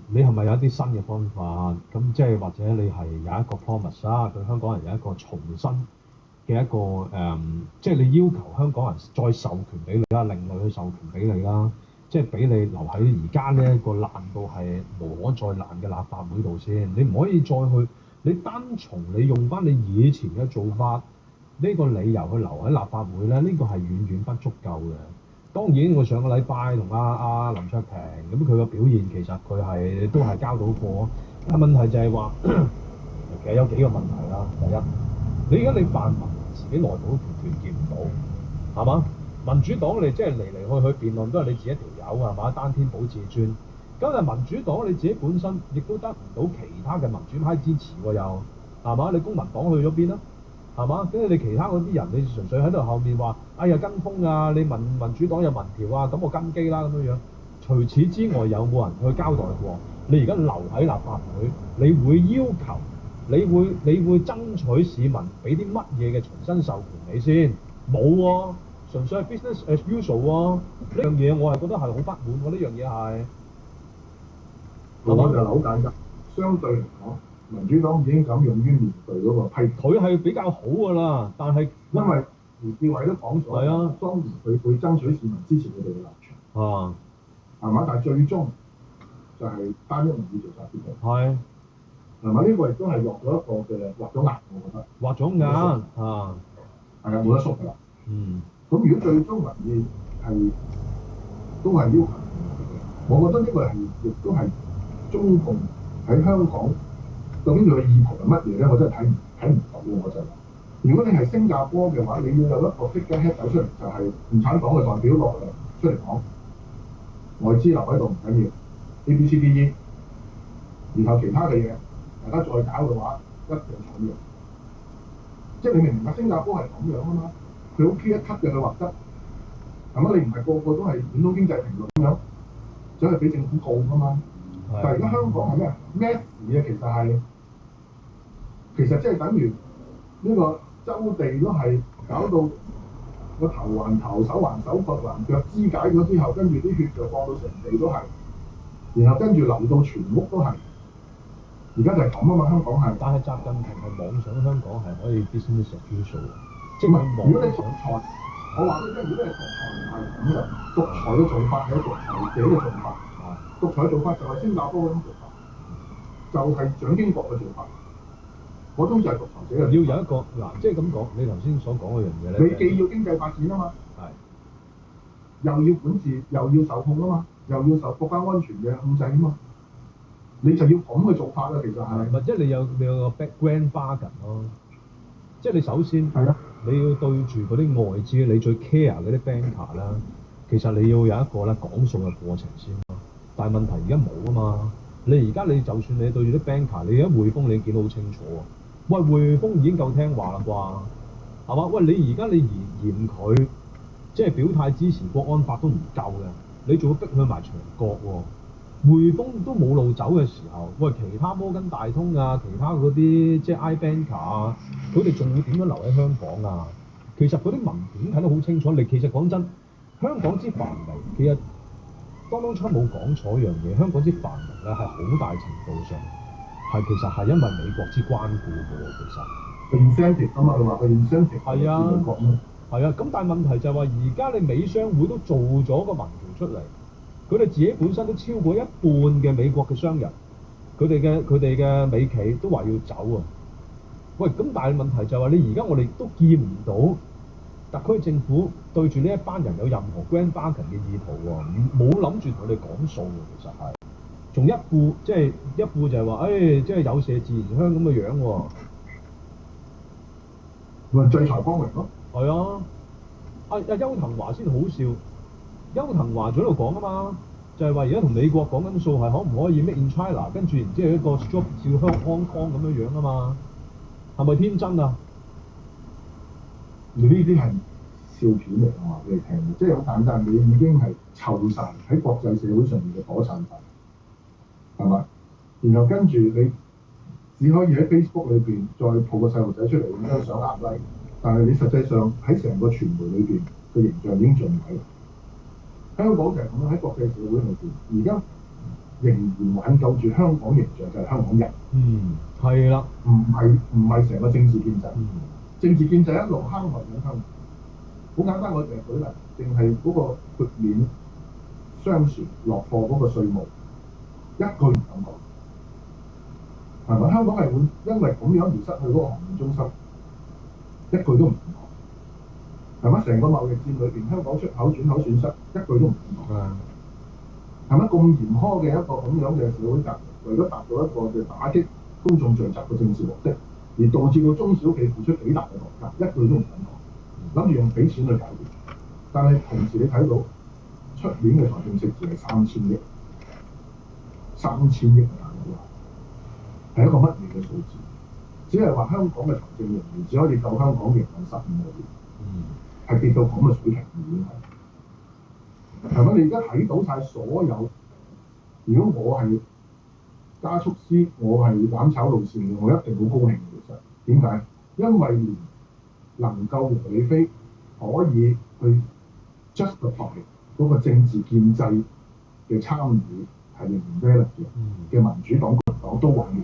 你係咪有一啲新嘅方法？咁即係或者你係有一個 promise 啦，對香港人有一個重新嘅一個即係你要求香港人再授權俾你啦，另類去授權俾你啦，即係俾你留喺而家呢一個爛到係無可再爛嘅立法會度先。你唔可以再去，你單從你用翻你以前嘅做法呢個理由去留喺立法會咧，呢個係遠遠不足夠嘅。當然，我上個禮拜同阿林卓廷咁，佢個表現其實佢係都係交到貨，但問題就係話其實有幾個問題啦。第一，你而家你泛民自己內部團結唔到，係嘛？民主黨你即係嚟嚟去辯論都係你自己一條友係嘛？單天保至尊。咁但係民主黨你自己本身亦都得唔到其他嘅民主派支持喎，又係嘛？你公民黨去咗邊啊？係嘛？跟住你其他嗰啲人，你純粹喺度後面話，哎呀跟風啊！你民主黨有民調啊，咁我跟機啦咁樣樣。除此之外，有冇人去交代過？你而家留喺立法會，你會要求，你會爭取市民俾啲乜嘢嘅重新授權你先？冇喎，純粹係 business as usual 喎。呢樣嘢我係覺得係好不滿喎，呢樣嘢係。我就係好簡單，相對嚟講。民主黨已經敢勇於面對嗰個批評，佢係比較好㗎啦，但係因為胡志偉都講咗，係啊，當然佢會爭取市民支持佢哋嘅立場，啊，係嘛？但係最終就係單一民意調查結果，係，係嘛？呢個亦都係落咗一個嘅畫咗眼，我覺得畫咗眼啊，係啊，冇得縮㗎啦。咁如果最終民意係都係要求，我覺得呢個係亦都係中共喺香港。究竟佢嘅意圖係乜嘢咧？我真係睇唔到喎！我就係，如果你係新加坡嘅話，你要有一個 figurehead 走出嚟，就係共產黨嘅代表落嚟出嚟講，外資留喺度唔緊要 ，A B C D E， 然後其他嘅嘢大家再搞嘅話，一定重要。即係你明唔明啊？新加坡係咁樣啊嘛，佢好 clear cut嘅佢畫得，係嘛？你唔係個個都係本土經濟評論咁樣，走去俾政府告㗎嘛。但係而家香港係咩事啊？其實即係等於呢個周地都係搞到個頭還頭、手還手、腳還腳，肢解咗之後，跟住啲血就放到成地都係，然後跟住流到全屋都係。而家就係咁啊嘛，香港係。但係習近平係妄想香港係可以 business as usual，即係如果你獨裁，我話俾你聽，如果你係獨裁唔係咁嘅，獨裁嘅做法係獨裁者嘅做法。獨裁嘅做法就係新加坡嗰種做法，就係蔣經國嘅做法。嗰種就係獨裁者嘅。要有一個嗱，即係咁講，你頭先所講嗰樣嘢咧，你既要經濟發展啊嘛，又要管治，又要受控啊嘛，又要受國家安全嘅控制啊嘛，你就要咁嘅做法啦，其實係。或者你有個 background bargain 咯，即係你首先係啊，你要對住嗰啲外資，你最 care 嗰啲 banker 啦，其實你要有一個咧講數嘅過程先咯。但係問題而家冇啊嘛，你而家你就算你對住啲 banker，你而家匯豐你見到好清楚啊。喂，匯豐已經夠聽話啦啩，係嘛？喂，你而家你嫌佢即係表態支持國安法都唔夠嘅，你仲要逼佢埋牆角喎。匯豐都冇路走嘅時候，喂，其他摩根大通啊，其他嗰啲即係 iBanker 啊，佢哋仲會點樣留喺香港啊？其實嗰啲文件睇得好清楚，你其實講真，香港之繁榮，其實Donald Trump冇講錯一樣嘢，香港之繁榮咧係好大程度上。其實係因為美國之關顧嘅喎，其實 incentive 啊嘛，佢話佢 incentive 係啊，美國係啊，咁但係問題就係話，而家你美商會都做咗個民調出嚟，佢哋自己本身都超過一半嘅美國嘅商人，佢哋嘅美企都話要走啊。喂，咁但係問題就係話，你而家我哋都見唔到特區政府對住呢一班人有任何 grand bargain 嘅意圖喎，冇諗住同佢哋講數喎，其實係。仲一副就係話，即係有麝自然香咁嘅樣喎。咪制裁光榮咯。係啊，邱騰華先好笑，邱騰華喺度講啊嘛，就係話而家同美國講緊數係可唔可以 make in China，跟住然之後一個 stop 照Hong Kong 咁樣樣啊嘛，係咪天真啊？而呢啲係笑片嚟，我話俾你聽，即係好簡單，你已經係湊晒喺國際社會上面嘅火產品，係咪？然後跟住你只可以喺 Facebook 裏邊再抱個細路仔出嚟咁樣想壓 like，但係你實際上喺成個傳媒裏邊嘅形象已經盡毀。香港就係咁樣喺國際社會裏邊，而家仍然挽救住香港形象就係香港人。係啦，唔係成個政治建制。政治建制一路坑害緊香港。好簡單，我哋舉例，淨係嗰個豁免商船落貨嗰個稅務，一句唔敢講。係咪？香港係會因為咁樣而失去嗰個航運中心，一句都唔敢講。係咪？成個貿易戰裏邊，香港出口轉口損失，一句都唔敢講。係咪？咁嚴苛嘅一個咁樣嘅社會格局，為咗達到一個嘅打擊公眾聚集嘅政治目的，而導致到中小企付出幾大嘅代價，一句都唔敢講。諗住用俾錢去解決，但係同時你睇到出年嘅財政赤字係3000億，3000億啊！係一個乜嘢嘅數字？只係話香港嘅財政盈餘只可以夠香港營運15個月，係跌到咁嘅水平已經係。係咪？你而家睇到晒所有，如果我係加速師，我係攬炒路線嘅，我一定好高興。其實點解？因為連能夠和理非可以去 justify 嗰個政治建制嘅參與係仍然 valid 嘅民主黨、國民黨都玩完。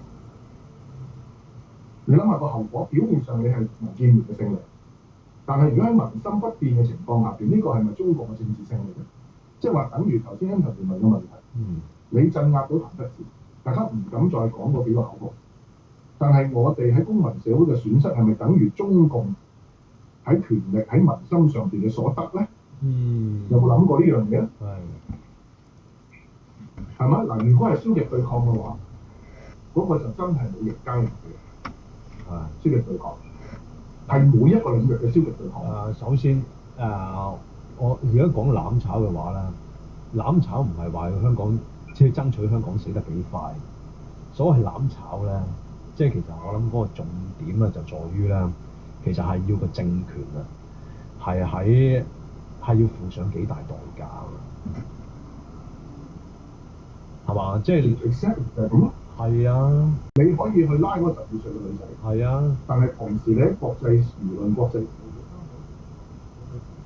你諗下個後果，表面上你係民建聯嘅勝利，但係如果喺民心不變嘅情況下邊，呢個係咪中國嘅政治勝利咧？即係話等於頭先 Anthony 問嘅問題，你鎮壓到譚得志，大家唔敢再講嗰幾個口號，但係我哋喺公民社會嘅損失係咪等於中共喺權力喺民心上邊嘅所得咧？有冇諗過呢樣嘢咧？係咪？嗱，如果係消極對抗嘅話，嗰個就真係冇逆交嘅。消極對抗係每一個領域嘅消極對抗。首先我而家講攬炒嘅話咧，攬炒唔係話香港即係爭取香港死得幾快。所謂攬炒咧，即係其實我諗嗰個重點啊，就在於咧，其實係要個政權啊，係要付上幾大代價㗎，係嘛？即係 exactly 就係咁咯。係啊，你可以去拉嗰個12歲嘅女仔。係啊，但係同時你喺國際輿論、國際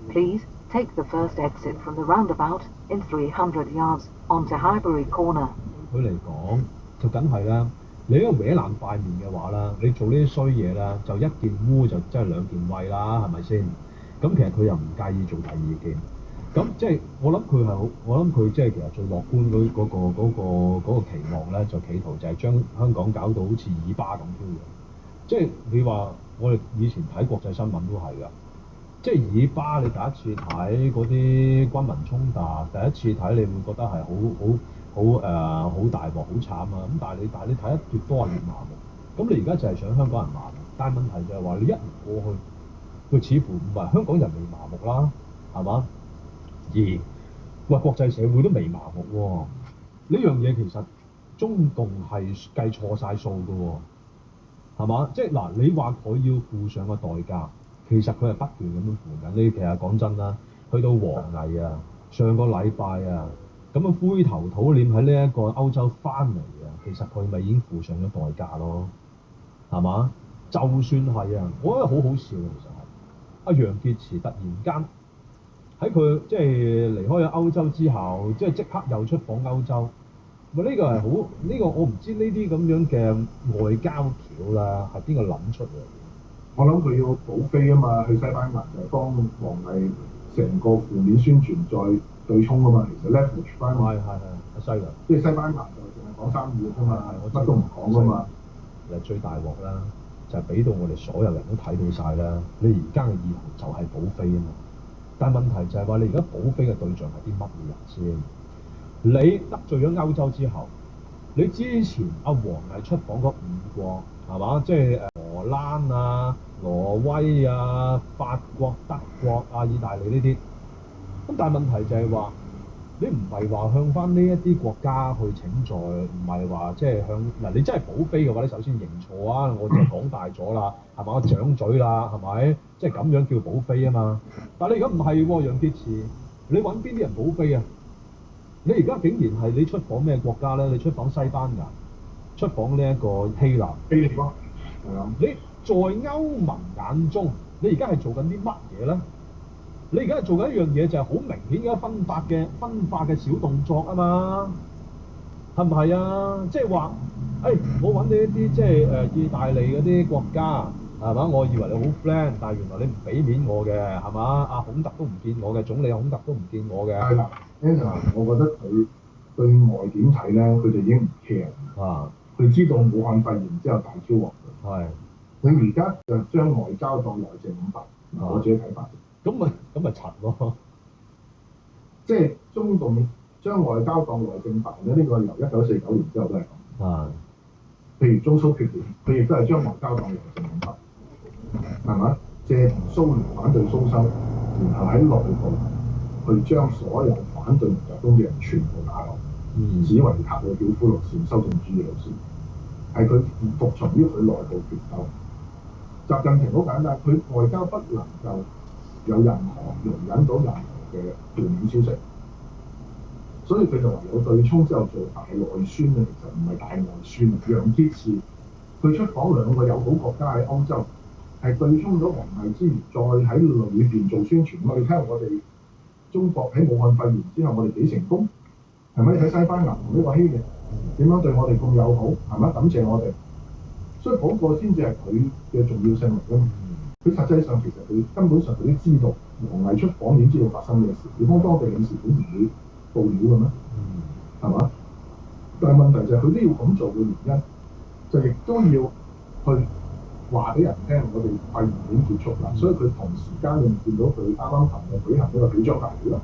Please take the first exit from the roundabout in 300 yards onto Highbury Corner. 佢嚟講就梗係啦，你一個搲爛塊面嘅話啦，你做呢啲衰嘢啦，就一件污就真係兩件穢啦，係咪先？咁其實佢又唔介意做第二件。咁即係我諗佢係好，我諗佢即係其實最樂觀嗰個期望咧，就企圖就係將香港搞到好似以巴咁樣。即係你話我哋以前睇國際新聞都係㗎，即係以巴你第一次睇嗰啲軍民衝突，第一次睇你會覺得係好大鑊好慘啊！咁但係你睇得越多係越麻木。咁你而家就係想香港人麻木，但係問題就係話你一年過去，佢似乎唔係香港人未麻木啦，係嘛？而國際社會都未麻木喎，呢樣嘢其實中共係計錯晒數㗎喎，係嘛？即係嗱，你話佢要付上個代價，其實佢係不斷咁樣付緊。你其實講真啦，去到王毅啊，上個禮拜啊，咁樣灰頭土臉喺呢一個歐洲翻嚟啊，其實佢咪已經付上咗代價咯，係嘛？就算係啊，我覺得好好笑啊，其實係阿楊潔篪突然間。喺佢即係離開咗歐洲之後，即刻又出訪歐洲。呢個係好呢個我唔知呢啲咁樣嘅外交橋啦，係邊個諗出嚟？我諗佢要補飛啊嘛，去西班牙就係幫王毅成個負面宣傳再對沖啊嘛。其實 leverage 翻係西洋，即係西班牙就淨係講生意啫嘛，乜都唔講噶嘛。其實最大鑊啦，就係俾到我哋所有人都睇到晒啦。你而家嘅意圖就係補飛啊嘛。但係問題就係話，你而家補飛嘅對象係啲乜嘢人先？你得罪咗歐洲之後，你之前阿王毅出訪嗰5國係嘛？即係荷蘭啊、挪威啊、法國、德國啊、意大利呢啲。咁但係問題就係話，你唔係話向翻呢一啲國家去請罪，唔係話即係向嗱你真係保飛嘅話，你首先認錯啊，我就講大咗啦，係嘛？我掌嘴啦，係咪？即係咁樣叫保飛啊嘛。但係你而家唔係喎，楊潔篪，你揾邊啲人保飛啊？你而家竟然係你出訪咩國家咧？你出訪西班牙，出訪呢一個希臘，希臘咯，係啊。你在歐盟眼中，你而家係做緊啲乜嘢咧？你而家係做緊一樣嘢，就係好明顯嘅分化嘅小動作啊嘛，係唔係啊？即係話，我揾你一啲即係意大利嗰啲國家，係嘛？我以為你好 friend，但係原來你唔俾面我嘅，係嘛？阿孔特都唔見我嘅，總理孔特都唔見我嘅。係啦 Angela 我覺得佢對外點睇咧，佢就已經唔 care 啊，佢知道武漢肺炎之後大挑鑊嘅。係。佢而家就將外交當內政咁辦，我自己睇法。咁咪柒咯，即係中共將外交當內政辦咧，呢個由1949年之後都係咁。啊，譬如中蘇決裂，佢亦都係將外交當內政咁辦，係咪？借同蘇聯反對蘇修，然後喺內部去將所有反對毛澤東嘅人全部打落，只為塔利表夫路線、修正主義路線，係佢服從於佢內部決鬥。習近平好簡單，佢外交不能夠有任何容忍到任何嘅負面消息，所以佢就唯有對沖之後做大內宣啊，其實唔係大外宣啊。楊潔篪佢出訪兩個友好國家喺歐洲，係對沖咗王毅之餘，再喺裏邊做宣傳啊嘛。你睇下我哋中國喺武漢肺炎之後，我哋幾成功，係咪？你睇西班牙同呢個希臘點樣對我哋咁友好，係咪？感謝我哋。所以嗰個先至係佢嘅重要性嚟㗎嘛。佢實際上其實佢根本上佢都知道王毅出訪已經知道發生咩事，對方當地領事館唔會報料嘅咩？係嘛？但係問題就係佢都要咁做嘅原因，就亦都要去話俾人聽，我哋肺炎已經結束啦。所以佢同時間你見到佢啱啱琴日舉行呢個表彰大會咯，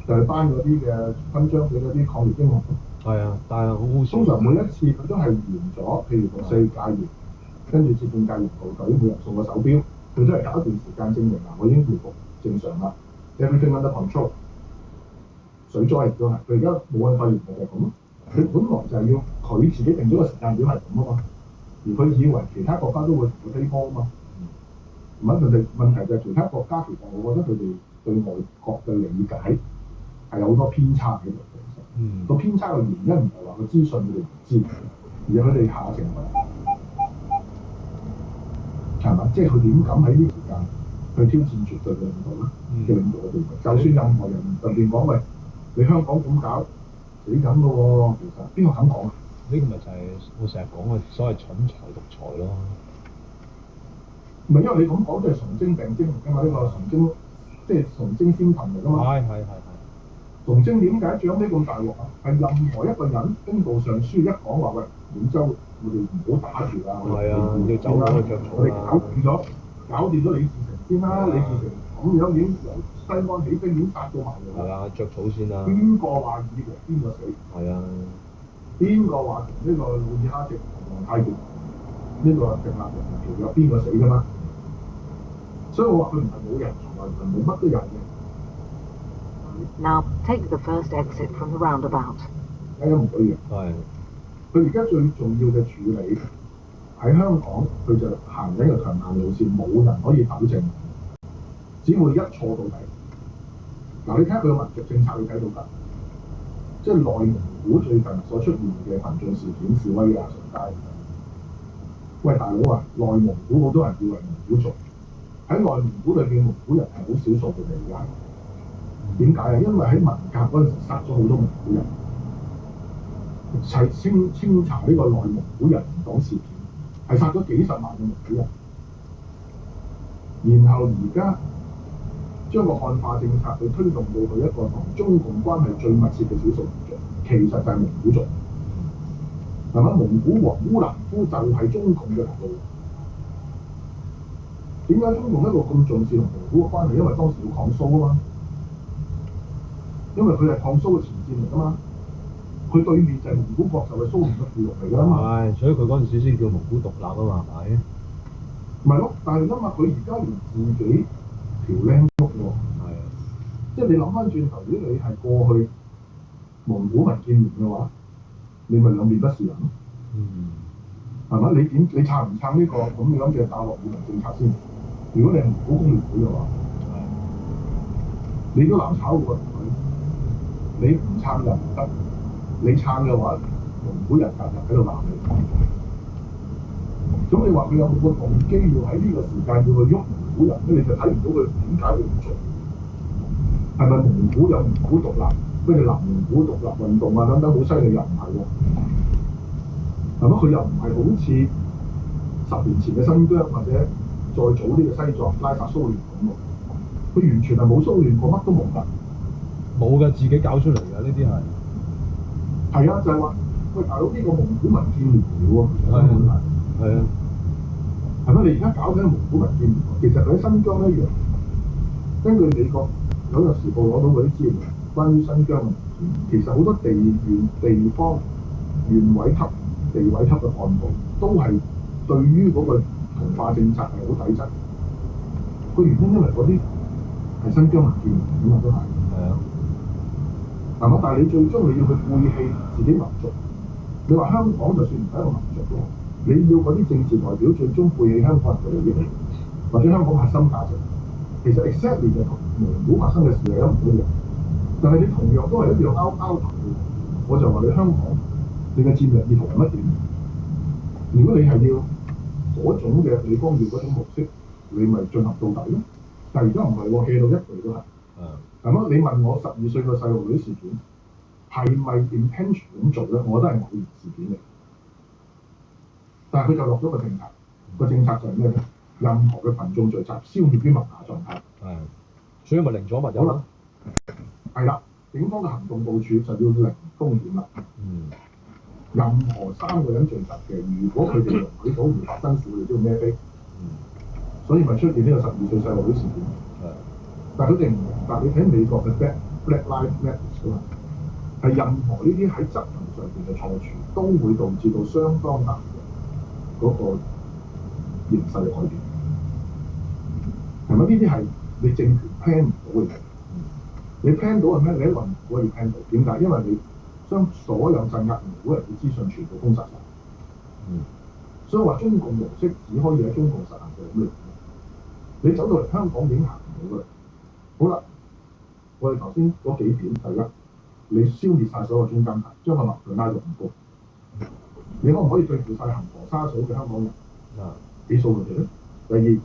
就係頒嗰啲嘅勳章俾嗰啲抗疫英雄。係啊，但係好好笑。通常每一次佢都係完咗，譬如同4屆完，跟住接見戒嚴部隊，每人送個手錶，佢都係搞一段時間證明嗱，我已經恢復正常啦 ，everything under control。水災亦都係，佢而家武漢肺炎就係咁，佢本來就係要佢自己定咗個時間表係咁啊嘛，而佢以為其他國家都會同佢飛波啊嘛。問題就係其他國家其實我覺得佢哋對外國嘅理解係有好多偏差喺度。個偏差嘅原因唔係話個資訊佢哋唔知，而係佢哋下情係嘛？即係佢點敢喺呢時間去挑戰絕對嘅領導咧？嘅領導嘅地位，就算任何人特別講喂，你香港咁搞死緊嘅喎，其實邊個肯講啊？呢個咪就係我成日講嘅所謂蠢材獨裁咯。唔係因為你咁講，即係崇禎病徵嚟㗎嘛？呢個崇禎即係崇禎先群嚟㗎嘛？係。崇禎點解長呢咁大鑊啊？係任何一個人公報上書一講話喂，廣州我哋唔好打住啦，要走啦，我哋搞掂咗李自成先啦，李自成咁樣已經由西安起飛已經殺到埋嚟啦。係啊，著草先啦。邊個話以為邊個死？係啊。邊個話同呢個努爾哈赤同皇太極呢個訂立人民條約邊個死㗎嘛？所以我話佢唔係冇人，從來唔係冇乜都有嘅。Now take the first exit from the roundabout. 一模一樣。係。佢而家最重要嘅處理喺香港，佢就行緊個強硬路線，冇人可以糾正，只會一錯到底。嗱，你睇下佢嘅民族政策，你睇到㗎，即係內蒙古最近所出現嘅群眾事件示威啊上街。喂，大佬啊，內蒙古好多人以為蒙古族喺內蒙古裏邊，蒙古人係好少數嘅嚟㗎。點解啊？因為喺文革嗰陣時殺咗好多蒙古人，係清查呢個內蒙古人唔黨事件，係殺咗幾十萬嘅蒙古人。然後而家將個漢化政策去推動到去一個同中共關係最密切嘅少數民族，其實就係蒙古族。係咪？蒙古王烏蘭夫就係中共嘅頭腦。點解中共一個咁重視同蒙古嘅關係？因為當時要抗蘇啊嘛。因為佢係抗蘇嘅前線嚟㗎嘛，佢對面就係蒙古國，就係蘇聯嘅附庸嚟㗎嘛。係，所以佢嗰陣時先叫蒙古獨立啊嘛，係咪？唔係咯，但係因為佢而家連自己條僆喐喎，即即係你諗翻轉頭，如果你係過去蒙古民建聯嘅話，你咪兩面不是人咯。係嘛？你撐唔撐呢個？咁你諗住打落語文政策先。如果你係蒙古工聯會嘅話，你都攬炒喎。你唔撐又唔得，你撐嘅話，蒙古人日日喺度鬧你。咁你話佢有冇個動機要喺呢個時間要去喐蒙古人咧？你就睇唔到佢點解會唔做。係咪蒙古有蒙古獨立？咩叫南蒙古獨立運動啊？等等好犀利又唔係喎。係咪？佢又唔係好似10年前嘅新疆或者再早啲嘅西藏拉薩蘇聯咁喎。佢完全係冇蘇聯過，乜都冇㗎。冇嘅，自己搞出嚟㗎，呢啲係。係啊，就係話，喂大佬呢個蒙古民建聯嚟喎，係啊。係咪？你而家搞緊蒙古民建聯，其實佢喺新疆一樣。根據美國《紐約時報》攞到嗰啲資料，關於新疆嘅文件，其實好多地方縣委級、地委級嘅幹部都係對於嗰個同化政策係好抵制。個原因因為嗰啲係新疆民建聯咁啊，都係。係啊。係嘛？但係你最終你要去背棄自己民族。你話香港就算唔係一個民族咯，你要嗰啲政治代表最終背棄香港人嘅利益，或者香港核心價值，其實 exactly 就同蒙古發生嘅事係一模一樣。但係你同樣都係一樣拗頭嘅。我就話你香港，你嘅戰略意圖係乜嘢？如果你係要嗰種嘅李光耀嗰種模式，你咪進行到底咯。但係而家唔係喎，hea 到一句都係。係嘛？你問我12歲嘅細路女事件係咪 intention 咁做咧？我覺得係偶然事件嚟。但係佢就落咗個政策，個政策就係咩咧？任何嘅群眾聚集，消滅於萌芽狀態。係。所以咪零咗咪有啦。係啦，警方嘅行動部署就要零風險啦。任何3個人聚集嘅，如果佢哋容許到唔發生事，佢哋都要孭飛。所以咪出現呢個12歲細路女事件。但係佢哋唔明白，你睇美國嘅 Black Lives Matter 㗎嘛，係任何呢啲喺執行上邊嘅錯處，都會導致到相當大嘅嗰個形勢嘅改變。係咪？呢啲係你政權 plan 唔到嘅嘢。你 plan 到係咩？你喺運唔可以 plan 到。點解？因為你將所有鎮壓蒙古人嘅資訊全部封殺晒。所以話中共模式只可以喺中共實行嘅咁嚟。你走到嚟香港已經行唔到㗎啦。好啦，我哋頭先嗰幾點，第一，你消滅晒所有中間層，將個矛盾拉到咁高。你可唔可以對付晒含河沙數嘅香港人？起訴佢哋咧？第二，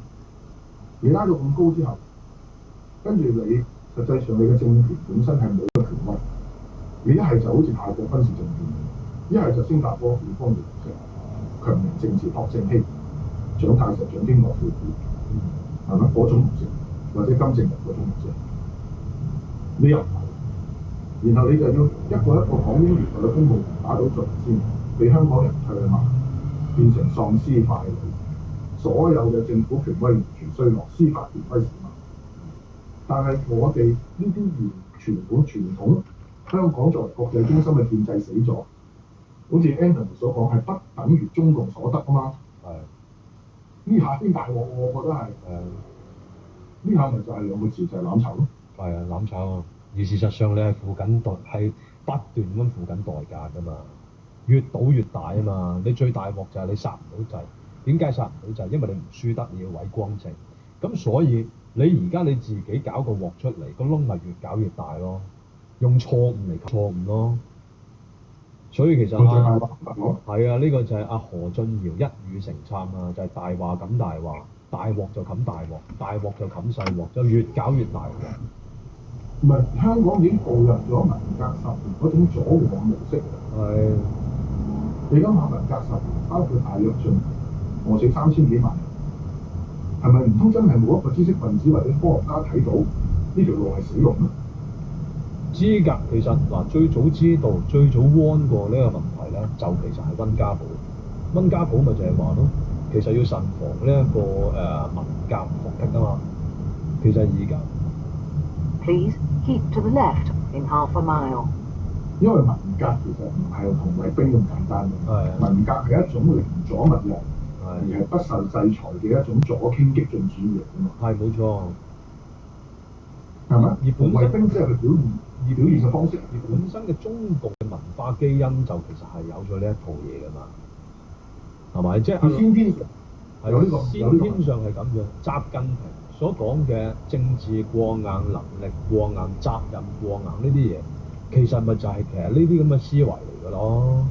你拉到咁高之後，跟住你實際上你嘅政權本身係冇個權威。你一係就好似泰國軍事政權，一係就新加坡聯邦模式，強人政治托正熙，蔣介石、蔣經國父子，係咪嗰種模式？或者金正日嗰種模式，你又唔係，然後你就要一個一個港英年代嘅公務員打到盡先，俾香港人唾罵，變成喪屍傀儡，所有嘅政府權威完全衰落，司法權威死亡。但係我哋呢啲傳統香港作為國際中心嘅建制死咗，好似 Anthony 所講係不等於中共所得啊嘛。呢下先大鑊，我覺得係。呢下咪就係兩個字，就係攬炒咯。係啊，攬炒啊！而事實上你係付緊代，係不斷咁付緊代價㗎嘛。越賭越大啊嘛！你最大鑊就係你殺唔到掣。點解殺唔到掣？因為你唔輸得，你要毀光淨。咁所以你而家你自己搞個鑊出嚟，個窿咪越搞越大咯。用錯誤嚟錯誤咯。所以其實係啊，呢個就係阿何俊堯一語成讖啊，就係大話冚大話。大鑊就冚大鑊，大鑊就冚細鑊，就越搞越大鑊。唔係香港已經步入咗文革10年嗰種左往模式。係。你諗下文革10年，包括大躍進，餓死3000幾萬人，係咪唔通真係冇一個知識分子或者科學家睇到呢條路係死路咩？知㗎，其實嗱，最早知道、最早 warn 過呢個問題咧，就其實係溫家寶。溫家寶咪就係話咯。其實要慎防呢一個文革復辟啊嘛。其實而家 Please keep to the left in half a mile。因為文革其實唔係同衛兵咁簡單嘅。文革係一種寧左勿右，而係不受制裁嘅一種左傾激進主義嚟㗎嘛。係冇錯。係咪？而本身紅衛兵即係佢表現嘅方式。而本身嘅中共嘅文化基因就其實係有咗呢一套嘢㗎嘛，係咪？即係佢先天上有呢個先天上係咁樣。習近平所講嘅政治過硬、能力過硬、責任過硬呢啲嘢，其實咪就係其實呢啲咁嘅思維嚟㗎咯。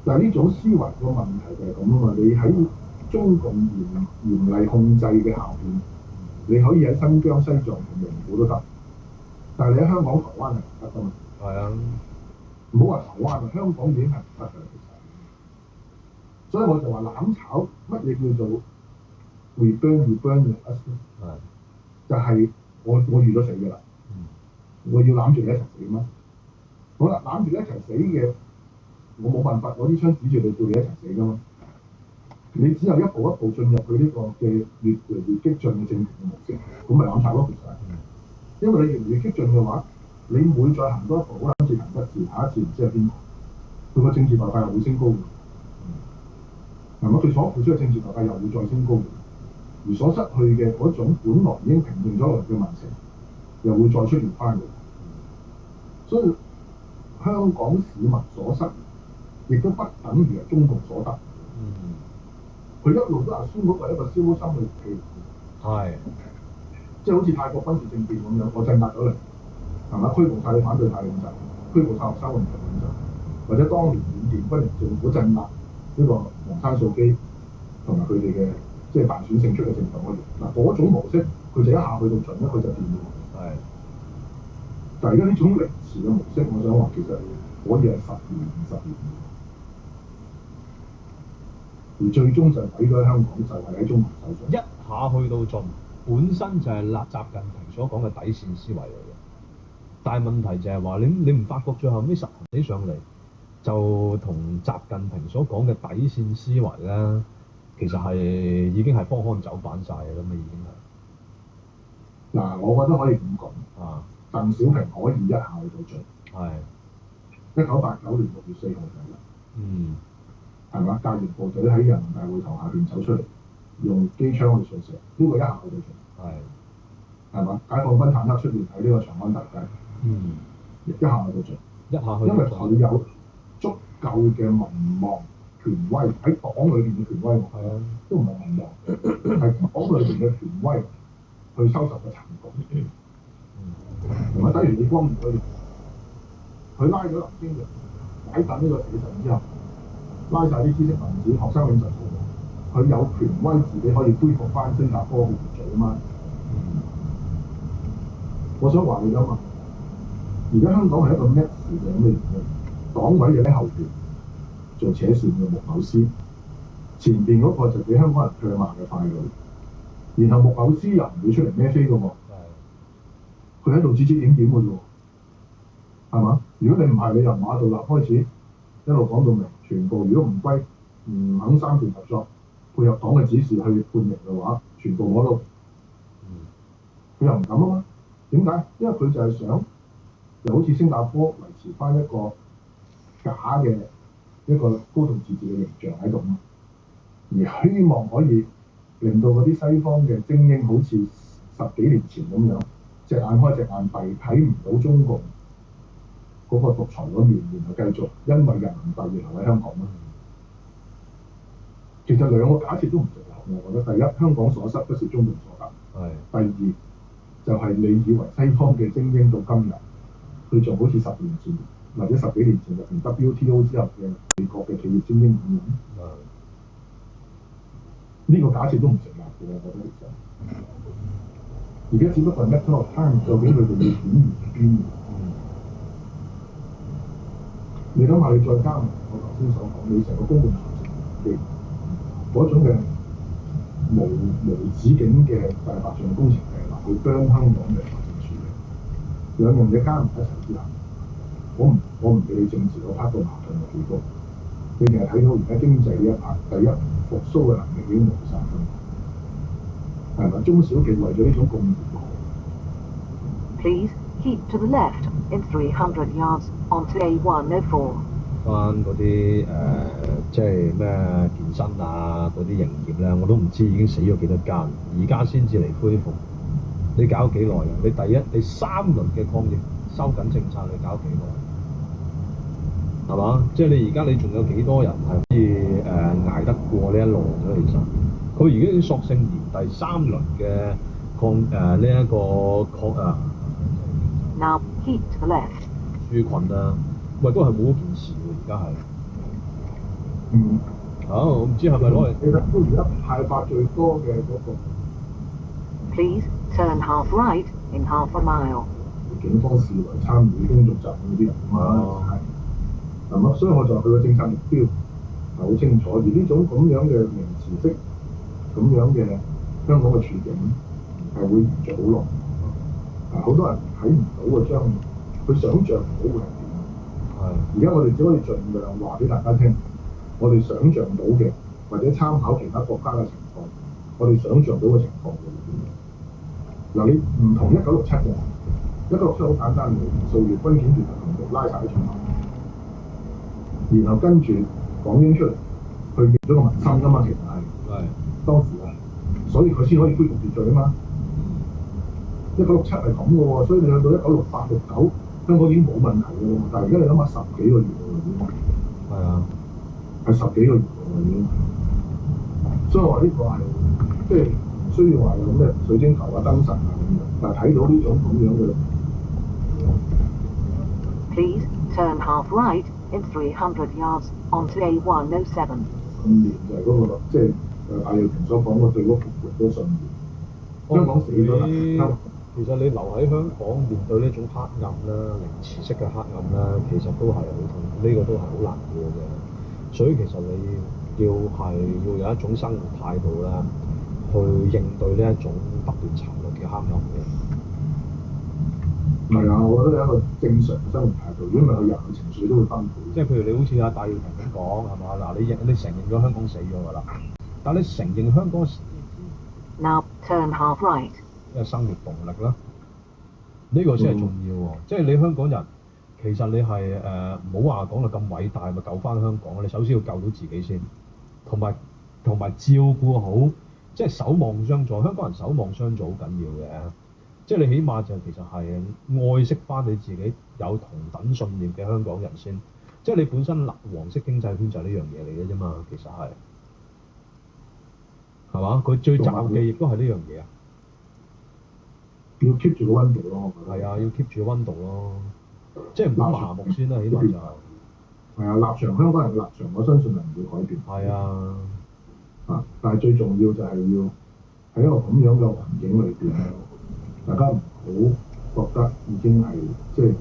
但係呢種思維個問題就係咁啊嘛，你喺中共嚴厲控制嘅下邊，你可以喺新疆、西藏同蒙古都得，但係你喺香港、台灣係唔得㗎嘛。係啊，唔好話台灣啊，香港已經係唔得㗎啦，其實。所以我就話攬炒乜嘢叫做 reburn us 係就係我預咗死㗎啦，我要攬住你一齊死嘛。好啦，攬住你一齊死嘅，我冇辦法攞啲槍指住你，叫你一齊死㗎嘛。你只有一步一步進入佢呢個嘅越嚟越激進嘅政權嘅模式，咁咪攬炒咯，其實。因為你越嚟越激進嘅話，你每再行多一步，好諗住行得字，下一次唔知係邊個，佢個政治代價又會升高嘅。係咪？佢所付出嘅政治代價又會再升高嘅，而所失去嘅嗰種本來已經平靜咗落嚟嘅民情，又會再出現翻嘅。所以香港市民所失，亦都不等於係中共所得。佢一路都話宣嗰個係一個燒心嘅武器，係，即係好似泰國軍事政變咁樣，我鎮壓咗你，係咪？拘捕晒你反對派領袖，拘捕晒學生運動領袖，或者當年緬甸軍營政府鎮壓呢個昂山素姬同埋佢哋嘅即係大選勝出嘅政黨嗰啲，嗱嗰種模式，佢就一下去到盡咧，佢就掂㗎。係。但係而家呢種凌遲嘅模式，我想話其實可以係10年、20年。而最終就毀咗香港，就係喺中國手上。一下去到盡，本身就係習近平所講嘅底線思維嚟嘅。但係問題就係話你唔發覺最後尾實行起上嚟，就同習近平所講嘅底線思維咧，其實係已經係荒腔走板晒嘅啦嘛，已經係。嗱，我覺得可以咁講。啊。鄧小平可以一下去到盡。係。1989年6月4號就係。嗯。係嘛？革命部隊喺人民大會堂下邊走出嚟，用機槍去掃射，呢個一下去到盡。係嘛？解放軍坦克出現喺呢個長安大街。一下去到盡。一下去。因為佢有足夠嘅民望權威喺黨裏邊嘅權威，都唔係民望，係黨裏邊嘅權威去收拾個殘局。係咪？等於李光耀嗰啲，佢拉咗林京陽解散呢個死神之後。拉晒啲知識分子、學生領袖出嚟，佢有權威自己可以恢復翻新加坡嘅秩序啊嘛。我想話你啊嘛，而家香港係一個咩事嘅咁嘅原因？黨委嘅喺後邊做扯線嘅木偶師，前邊嗰個就俾香港人唾罵嘅傀儡，然後木偶師又唔會出嚟孭飛嘅喎，佢喺度指指點點嘅啫喎，係嘛？如果你唔係，你由馬道立開始。一路講到明，全部如果唔歸唔肯三權合作，配合黨嘅指示去判刑嘅話，全部攞到。佢又唔敢啊嘛？點解？因為佢就係想，又好似新加坡維持翻一個假嘅一個高度自治嘅形象喺度啊，而希望可以令到嗰啲西方嘅精英好似10幾年前咁樣，隻眼開隻眼閉，睇唔到中國嗰個獨裁嗰面，然後繼續因為人民幣而留喺香港啦。其實兩個假設都唔成立，我覺得第一，香港所失不是中共所得；第二，就係你以為西方嘅精英到今日，佢仲好似10年前或者10幾年前入完 WTO 之後嘅美國嘅企業精英咁樣。呢個假設都唔成立嘅，我覺得其實。而家只不過係 matter of time，究竟佢哋要轉移邊？你諗下，你再加埋我頭先所講，你成個公共財政嘅嗰種嘅無止境嘅大白象工程計劃，去將香港嘅財政處理，兩樣嘢加埋一齊之下，我唔理你政治嗰 part 個矛盾係幾高，你淨係睇到而家經濟呢一 part，第一復甦嘅能力已經冇晒啦，係咪？中小企為咗呢種共業。Please keep to the left in 300 yards onto A104。翻嗰啲即係咩健身啊嗰啲營業咧，我都唔知已經死咗幾多間，而家先至嚟恢復，你搞幾耐啊？你第一你3輪嘅抗疫收緊政策，你搞幾耐？係嘛？即係你而家你仲有幾多人係可以捱得過呢一浪咧？其實佢而家已經索性連第3輪嘅呢一個Now keep to the left. 豬群啊，喂都係冇嗰件事喎，而家係。我唔知係咪攞嚟。其實都而家派發最多嘅嗰個。Please turn half right in half a mile. 警方視為參與公眾集會啲人係嘛？所以我就話佢個政策目標係好清楚，而呢種咁樣嘅名詞式咁樣嘅香港嘅處境係會延續好耐。好多人睇唔到個將來，佢想像唔到會係點。而家我哋只可以盡量話俾大家聽，我哋想像到嘅或者參考其他國家嘅情況，我哋想像到嘅情況會點？嗱，你唔同1967嘅，1967好簡單嘅，數月軍警團同局拉晒喺場，然後跟住港英出嚟，佢認咗個民心㗎嘛，其實係當時啊，所以佢先可以恢復秩序啊嘛。1967係咁嘅喎，所以你去到1968、69，香港已經冇問題嘅喎。但係而家你諗下10幾個月喎已經。係啊，係10幾個月喎已經。所以我話呢個係即係唔需要話有咩水晶球啊、燈神啊咁樣，但係睇到呢種咁樣嘅。Please turn half right in 300 yards onto A107. 信念就係嗰個即係戴耀廷所講嘅對嗰個復活嗰個信念。香港死咗啦。其實你留喺香港面對呢種黑暗啦、凌遲式嘅黑暗啦，其實都係好痛，呢個都係好難過嘅。所以其實你要有一種生活態度啦，去應對呢一種不斷沉落嘅黑暗嘅。係啊，我覺得係一個正常嘅生活態度，如果唔係佢人嘅情緒都會崩潰。即係譬如你好似阿戴耀廷咁講係嘛？嗱，你承認咗香港死咗㗎啦，但你承認香港死 Now turn half right. 因為生活動力啦，呢個先係重要喎。即係你香港人，其實你係唔好話講到咁偉大，咪救翻香港。你首先要救到自己先，同埋照顧好，即係守望相助。香港人守望相助好緊要嘅，即係你起碼就其實係愛惜翻你自己有同等信念嘅香港人先。即係你本身黃色經濟圈就係呢樣嘢嚟嘅啫嘛，其實係嘛？佢最罩嘅亦都係呢樣嘢啊！要 keep 住個溫度咯，我覺得。係啊，要 keep 住個溫度咯，即係唔好麻木先啦，起碼就係啊，立場香港人嘅立場，我相信係唔會改變。係啊，但係最重要就係要喺一個咁樣嘅環境裏邊咧，大家唔好覺得已經係即係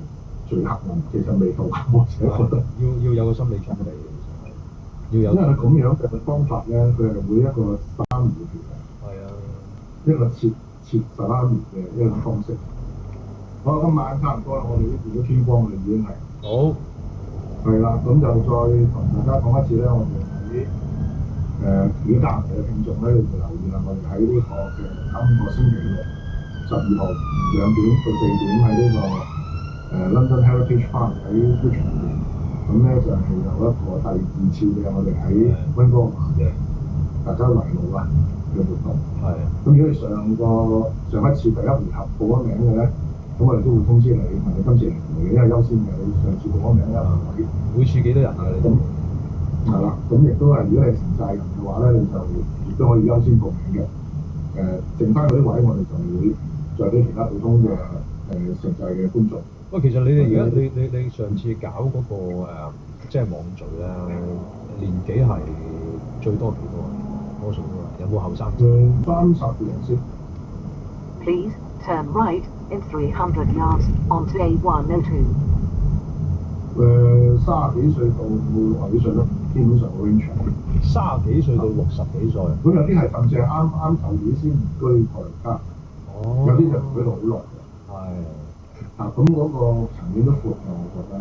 最黑暗，其實未到，我自己覺得。要有個心理準備，要有。因為佢咁樣嘅方法咧，佢係會一個3秒嘅。係啊。一個切13年嘅一種方式。好啦，今晚差唔多啦，我哋都見到天光啦，已經係。好。係啦，咁就再同大家講一次咧，我哋喺幾間嘅聽眾咧，你就留意啦，我哋喺呢個嘅今個星期六12號2點到4點喺呢個London Heritage Park 喺 Richmond， 咁咧就係有一個第2次嘅我哋喺溫哥華嘅大家圍爐啦嘅活動。係。咁如果你上一次第一回合報咗名嘅咧，咁我哋都會通知你，我哋今次嚟嘅，因為優先嘅，你上次報咗名咧，每次幾多人啊？你咁係啦，咁亦都係如果你係承債人嘅話咧，你就亦都可以優先報名嘅。剩翻嗰啲位，我哋就會再俾其他普通嘅承債嘅觀眾。喂，其實你哋而家你上次搞嗰個即係網聚咧，年紀係最多幾多啊？多數有冇後生？30年先。Please turn right in 300 yards onto A102. 30幾歲到60幾歲咯，基本上好 range。30幾歲到60幾歲。咁有啲係甚至係啱舊年先移居過嚟家。哦。有啲就移居到好耐嘅。係。咁嗰個層面都闊嘅，我覺得。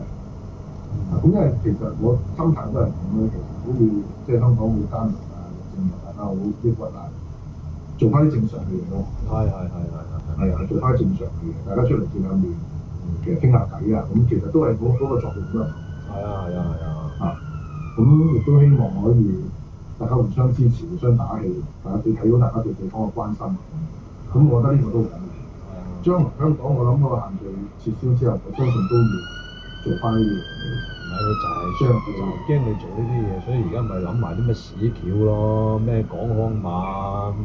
咁因為其實我心態都係咁咧，其實好似即係香港好艱難啊，政治大家好抑鬱啊，做翻啲正常嘅嘢咯。係啊，做翻正常嘅嘢，大家出嚟見下面，其實傾下偈啊，咁其實都係嗰個作用啦。係啊。咁亦都希望可以大家互相支持、互相打氣，大家睇到大家對對方嘅關心。咁我覺得呢個都好緊要。將來香港我諗嗰個限聚撤銷之後，我相信都要做翻呢樣嘢。唔係，佢就驚你做呢啲嘢，所以而家咪諗埋啲咩屎橋咯，咩港康碼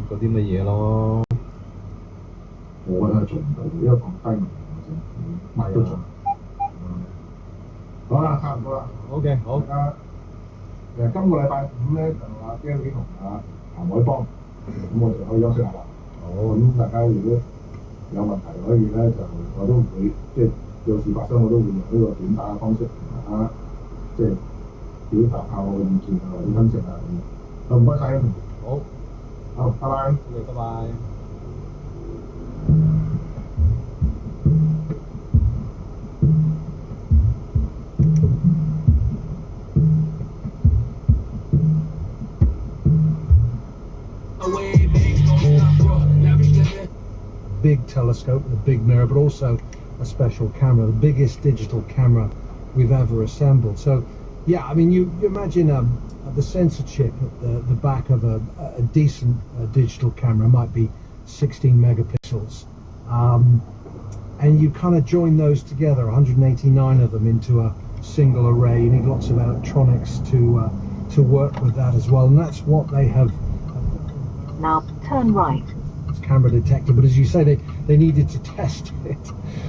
嗰啲乜嘢咯。我覺得係做唔到，因為降低民生乜都做。好啦，差唔多啦。OK， 好。大家今個禮拜五咧就阿 Gary 同阿譚海邦，咁我哋就可以休息下啦。好，咁大家如果有問題可以咧，就我都會即係有事發生，我都會用呢個短打嘅方式同大家即係表達下我嘅意見啊，或者分析啊咁樣。好，唔該晒。好，好，拜拜。OK，拜拜。Big telescope with a big mirror, but also a special camera, the biggest digital camera we've ever assembled. So, yeah, I mean, you imagine the sensor chip at the back of a decent digital camera might be 16 megapixels. And you kind of join those together, 189 of them, into a single array. You need lots of electronics to work with that as well, and that's what they have. Now turn right. Camera detector, but as you say, they needed to test it.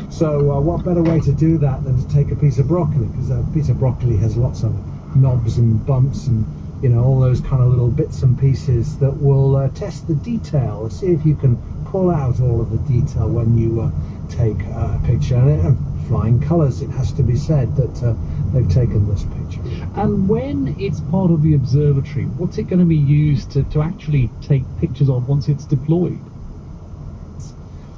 So what better way to do that than to take a piece of broccoli, because a piece of broccoli has lots of knobs and bumps and, you know, all those kind of little bits and pieces that will test the detail, see if you can pull out all of the detail when you take a picture. And flying colours, it has to be said that they've taken this picture. And when it's part of the observatory, what's it going to be used to actually take pictures of once it's deployed?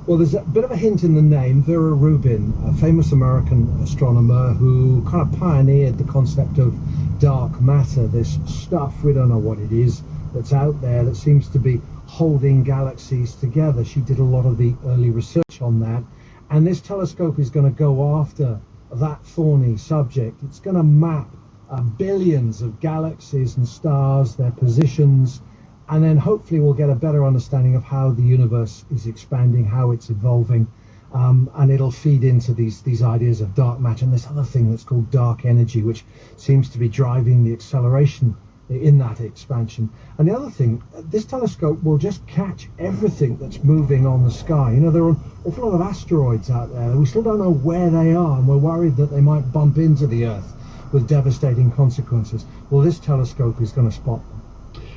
Well, there's a bit of a hint in the name. Vera Rubin, a famous American astronomer who kind of pioneered the concept of dark matter, this stuff, we don't know what it is, that's out there that seems to be holding galaxies together. She did a lot of the early research on that, and this telescope is going to go after that thorny subject. It's going to map billions of galaxies and stars, their positions, and then hopefully we'll get a better understanding of how the universe is expanding, how it's evolving, and it'll feed into these ideas of dark matter and this other thing that's called dark energy, which seems to be driving the acceleration in that expansion. And the other thing, this telescope will just catch everything that's moving on the sky. You know, there are an awful lot of asteroids out there. We still don't know where they are, and we're worried that they might bump into the Earth with devastating consequences. Well, this telescope is going to spot them.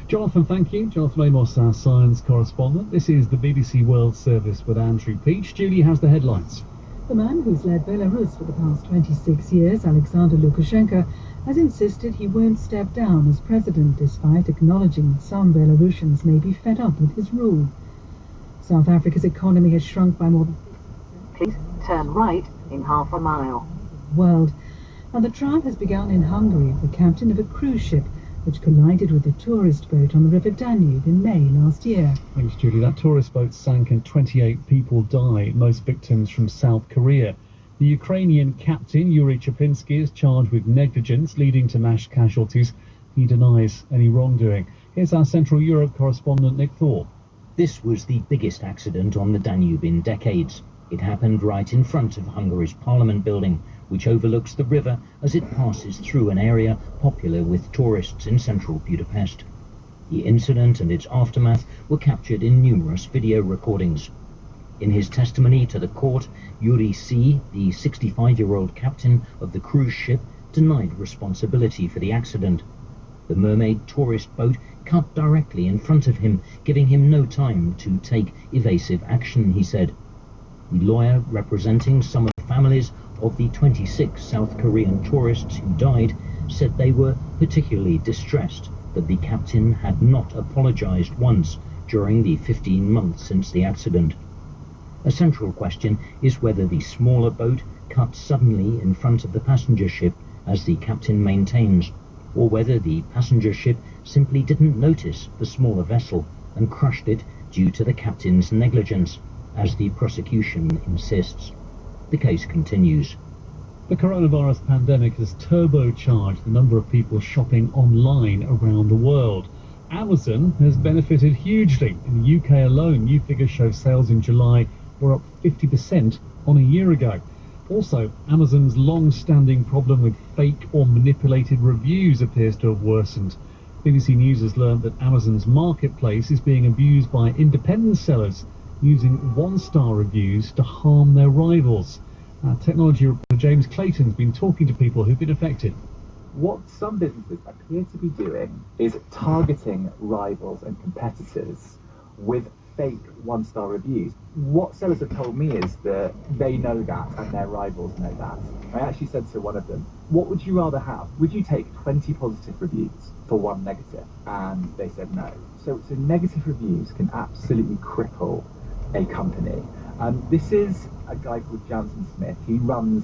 Jonathan, thank you. Jonathan Amos, our science correspondent. This is the BBC World Service with Andrew Peach. Julie has the headlines. The man who's led Belarus for the past 26 years, Alexander Lukashenko, has insisted he won't step down as president, despite acknowledging that some Belarusians may be fed up with his rule. South Africa's economy has shrunk by more than... Please turn right in half a mile. ...world. And the trial has begun in Hungary of the captain of a cruise ship which collided with a tourist boat on the River Danube in May last year. Thanks, Julie. That tourist boat sank and 28 people died, most victims from South Korea. The Ukrainian captain, Yuri Chapinsky, is charged with negligence leading to mass casualties. He denies any wrongdoing. Here's our Central Europe correspondent, Nick Thorpe. This was the biggest accident on the Danube in decades. It happened right in front of Hungary's Parliament building, which overlooks the river as it passes through an area popular with tourists in central Budapest. The incident and its aftermath were captured in numerous video recordings. In his testimony to the court, Yuri C., the 65-year-old captain of the cruise ship, denied responsibility for the accident. The mermaid tourist boat cut directly in front of him, giving him no time to take evasive action, he said. The lawyer representing some of the families of the 26 South Korean tourists who died said they were particularly distressed that the captain had not apologized once during the 15 months since the accident. A central question is whether the smaller boat cut suddenly in front of the passenger ship, as the captain maintains, or whether the passenger ship simply didn't notice the smaller vessel and crushed it due to the captain's negligence, as the prosecution insists. The case continues. The coronavirus pandemic has turbocharged the number of people shopping online around the world. Amazon has benefited hugely. In the UK alone, new figures show sales in July were up 50% on a year ago. Also, Amazon's long-standing problem with fake or manipulated reviews appears to have worsened. BBC News has learned that Amazon's marketplace is being abused by independent sellers using one-star reviews to harm their rivals. Technology reporter James Clayton's been talking to people who've been affected. What some businesses appear to be doing is targeting rivals and competitors with fake one-star reviews. What sellers have told me is that they know that and their rivals know that. I actually said to one of them, what would you rather have? Would you take 20 positive reviews for one negative? And they said no. So negative reviews can absolutely cripple a company. This is a guy called Jansen Smith. He runs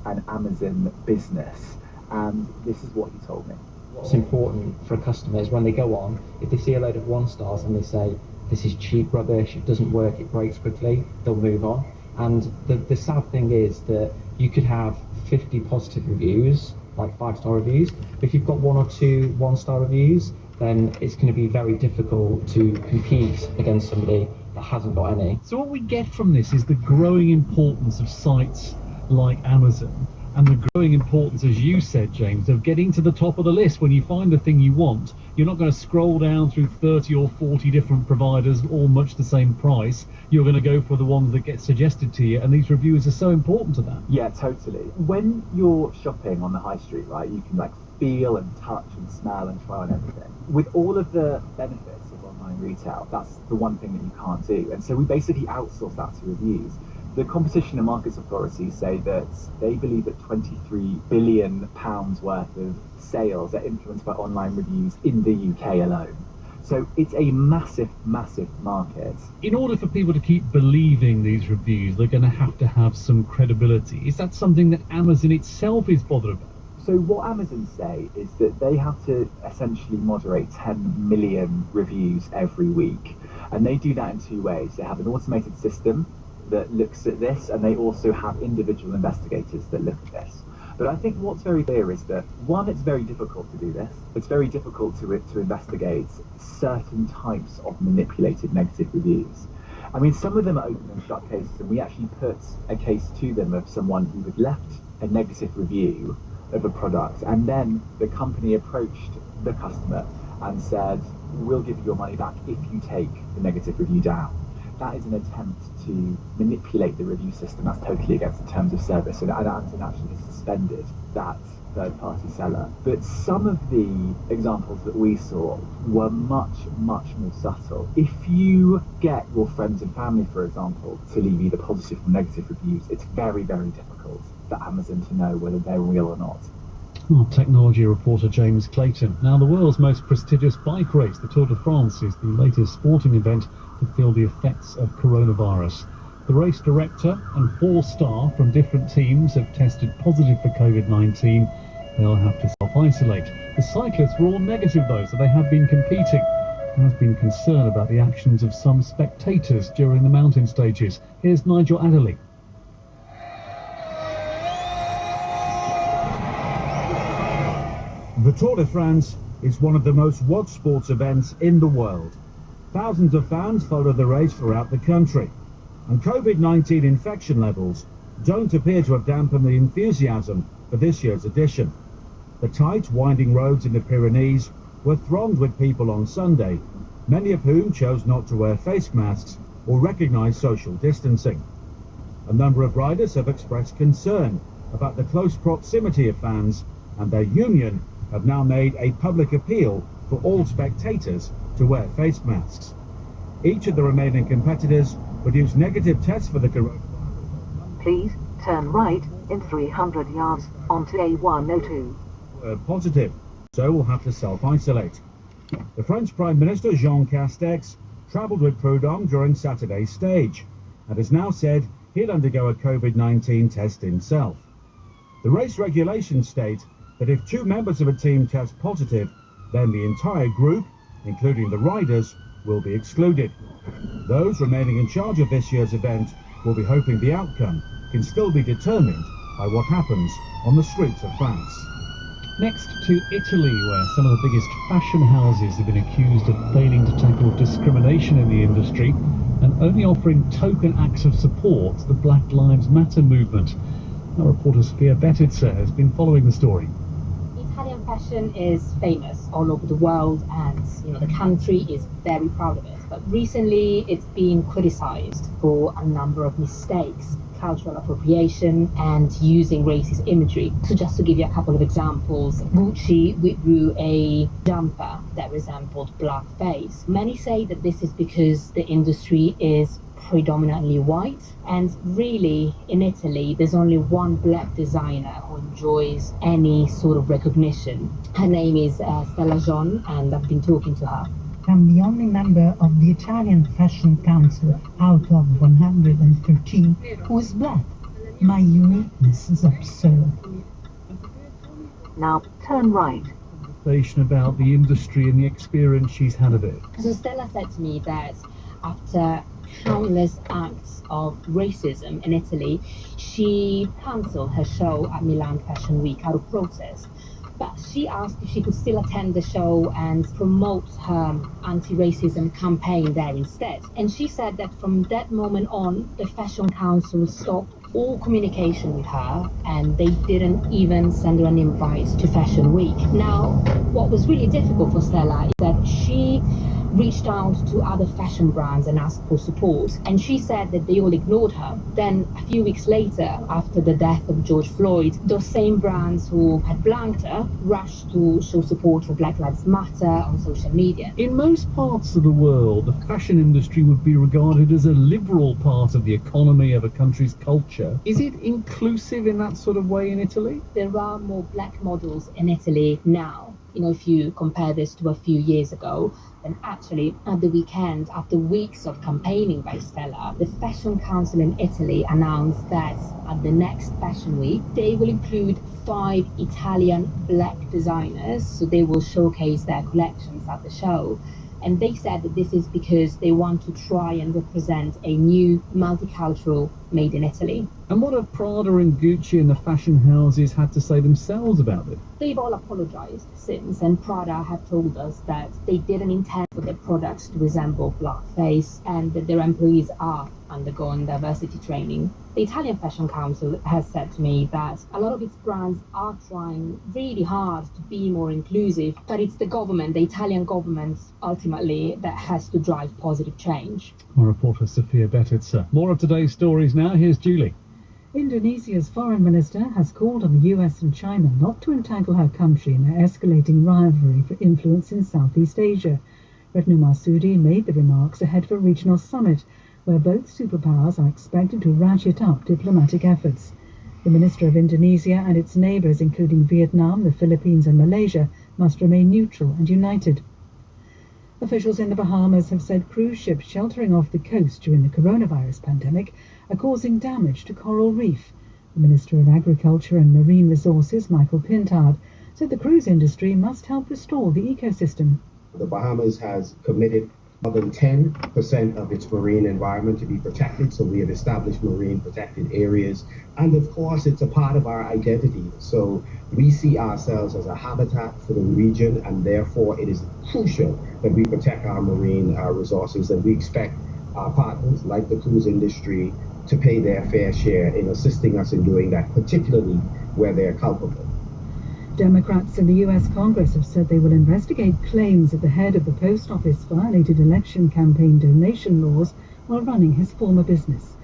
an Amazon business, and this is what he told me. What's important for a customer is when they go on, if they see a load of one stars and they say, this is cheap rubbish, it doesn't work, it breaks quickly, they'll move on. And the sad thing is that you could have 50 positive reviews, like 5-star reviews. If you've got 1 or 2 one-star reviews, then it's going to be very difficult to compete against somebody that hasn't got any. So what we get from this is the growing importance of sites like Amazon, and the growing importance, as you said, James, of getting to the top of the list. When you find the thing you want, you're not going to scroll down through 30 or 40 different providers, all much the same price. You're going to go for the ones that get suggested to you, and these reviews are so important to that. Yeah, totally. When you're shopping on the high street, right, you can feel and touch and smell and try on everything. With all of the benefits of online retail, that's the one thing that you can't do. And so we basically outsource that to reviews. The Competition and Markets Authority say that they believe that £23 billion worth of sales are influenced by online reviews in the UK alone. So it's a massive, massive market. In order for people to keep believing these reviews, they're going to have some credibility. Is that something that Amazon itself is bothered about? So what Amazon say is that they have to essentially moderate 10 million reviews every week. And they do that in 2 ways. They have an automated system that looks at this, and they also have individual investigators that look at this. But I think what's very clear is that, one, it's very difficult to do this. It's very difficult to investigate certain types of manipulated negative reviews. I mean, some of them are open and shut cases, and we actually put a case to them of someone who had left a negative review of a product, and then the company approached the customer and said, we'll give you your money back if you take the negative review down. That is an attempt to manipulate the review system. That's totally against the terms of service, and Amazon actually has suspended that third-party seller. But some of the examples that we saw were much, much more subtle. If you get your friends and family, for example, to leave either positive or negative reviews, it's very, very difficult for Amazon to know whether they're real or not. Technology reporter James Clayton. Now, the world's most prestigious bike race, the Tour de France, is the latest sporting event to feel the effects of coronavirus. The race director and 4 staff from different teams have tested positive for COVID-19. They'll have to self-isolate. The cyclists were all negative, though, so they have been competing. There has been concern about the actions of some spectators during the mountain stages. Here's Nigel Adderley. The Tour de France is one of the most watched sports events in the world. Thousands of fans follow the race throughout the country, and COVID-19 infection levels don't appear to have dampened the enthusiasm for this year's edition. The tight, winding roads in the Pyrenees were thronged with people on Sunday, many of whom chose not to wear face masks or recognise social distancing. A number of riders have expressed concern about the close proximity of fans, and their union have now made a public appeal for all spectators to wear face masks. Each of the remaining competitors produced negative tests for the coronavirus. Please turn right in 300 yards onto A102. Were positive, so will have to self-isolate. The French Prime Minister Jean Castex travelled with Prud'homme during Saturday's stage and has now said he'll undergo a COVID-19 test himself. The race regulations state that if 2 members of a team test positive, then the entire group, including the riders, will be excluded. Those remaining in charge of this year's event will be hoping the outcome can still be determined by what happens on the streets of France. Next to Italy, where some of the biggest fashion houses have been accused of failing to tackle discrimination in the industry, and only offering token acts of support to the Black Lives Matter movement. Our reporter Sophia Betitzer has been following the story. Italian fashion is famous all over the world, and the country is very proud of it. But recently it's been criticized for a number of mistakes, cultural appropriation and using racist imagery. So just to give you a couple of examples, Gucci withdrew a jumper that resembled blackface. Many say that this is because the industry is predominantly white, and really in Italy there's only one black designer who enjoys any sort of recognition. Her name is Stella John, and I've been talking to her. I'm the only member of the Italian Fashion Council out of 113 who is black. My uniqueness is absurd. Now turn right. Conversation about the industry and the experience she's had of it. So Stella said to me that after countless acts of racism in Italy, she cancelled her show at Milan Fashion Week out of protest. But she asked if she could still attend the show and promote her anti-racism campaign there instead. And she said that from that moment on, the Fashion Council stopped all communication with her, and they didn't even send her an invite to Fashion Week. Now, what was really difficult for Stella is that she reached out to other fashion brands and asked for support, and she said that they all ignored her. Then a few weeks later, after the death of George Floyd, those same brands who had blanked her rushed to show support for Black Lives Matter on social media. In most parts of the world, the fashion industry would be regarded as a liberal part of the economy of a country's culture. Is it inclusive in that sort of way in Italy? There are more black models in Italy now. If you compare this to a few years ago, then actually at the weekend, after weeks of campaigning by Stella, the Fashion Council in Italy announced that at the next Fashion Week, they will include 5 Italian black designers, so they will showcase their collections at the show. And they said that this is because they want to try and represent a new multicultural made in Italy. And what have Prada and Gucci and the fashion houses had to say themselves about it? They've all apologized since, and Prada have told us that they didn't intend for their products to resemble blackface, and that their employees are undergoing diversity training. The Italian Fashion Council has said to me that a lot of its brands are trying really hard to be more inclusive, but it's the government, the Italian government, ultimately, that has to drive positive change. Our reporter Sophia Betitzer. More of today's stories now. Here's Julie. Indonesia's foreign minister has called on the US and China not to entangle her country in their escalating rivalry for influence in Southeast Asia. Retno Marsudi made the remarks ahead of a regional summit where both superpowers are expected to ratchet up diplomatic efforts. The Minister of Indonesia and its neighbours, including Vietnam, the Philippines and Malaysia, must remain neutral and united. Officials in the Bahamas have said cruise ships sheltering off the coast during the coronavirus pandemic are causing damage to coral reef. The Minister of Agriculture and Marine Resources, Michael Pintard, said the cruise industry must help restore the ecosystem. The Bahamas has committed more than 10% of its marine environment to be protected, so we have established marine protected areas, and of course it's a part of our identity. So we see ourselves as a habitat for the region, and therefore it is crucial that we protect our marine resources, and we expect our partners like the cruise industry to pay their fair share in assisting us in doing that, particularly where they're culpable. Democrats in the US Congress have said they will investigate claims that the head of the post office violated election campaign donation laws while running his former business.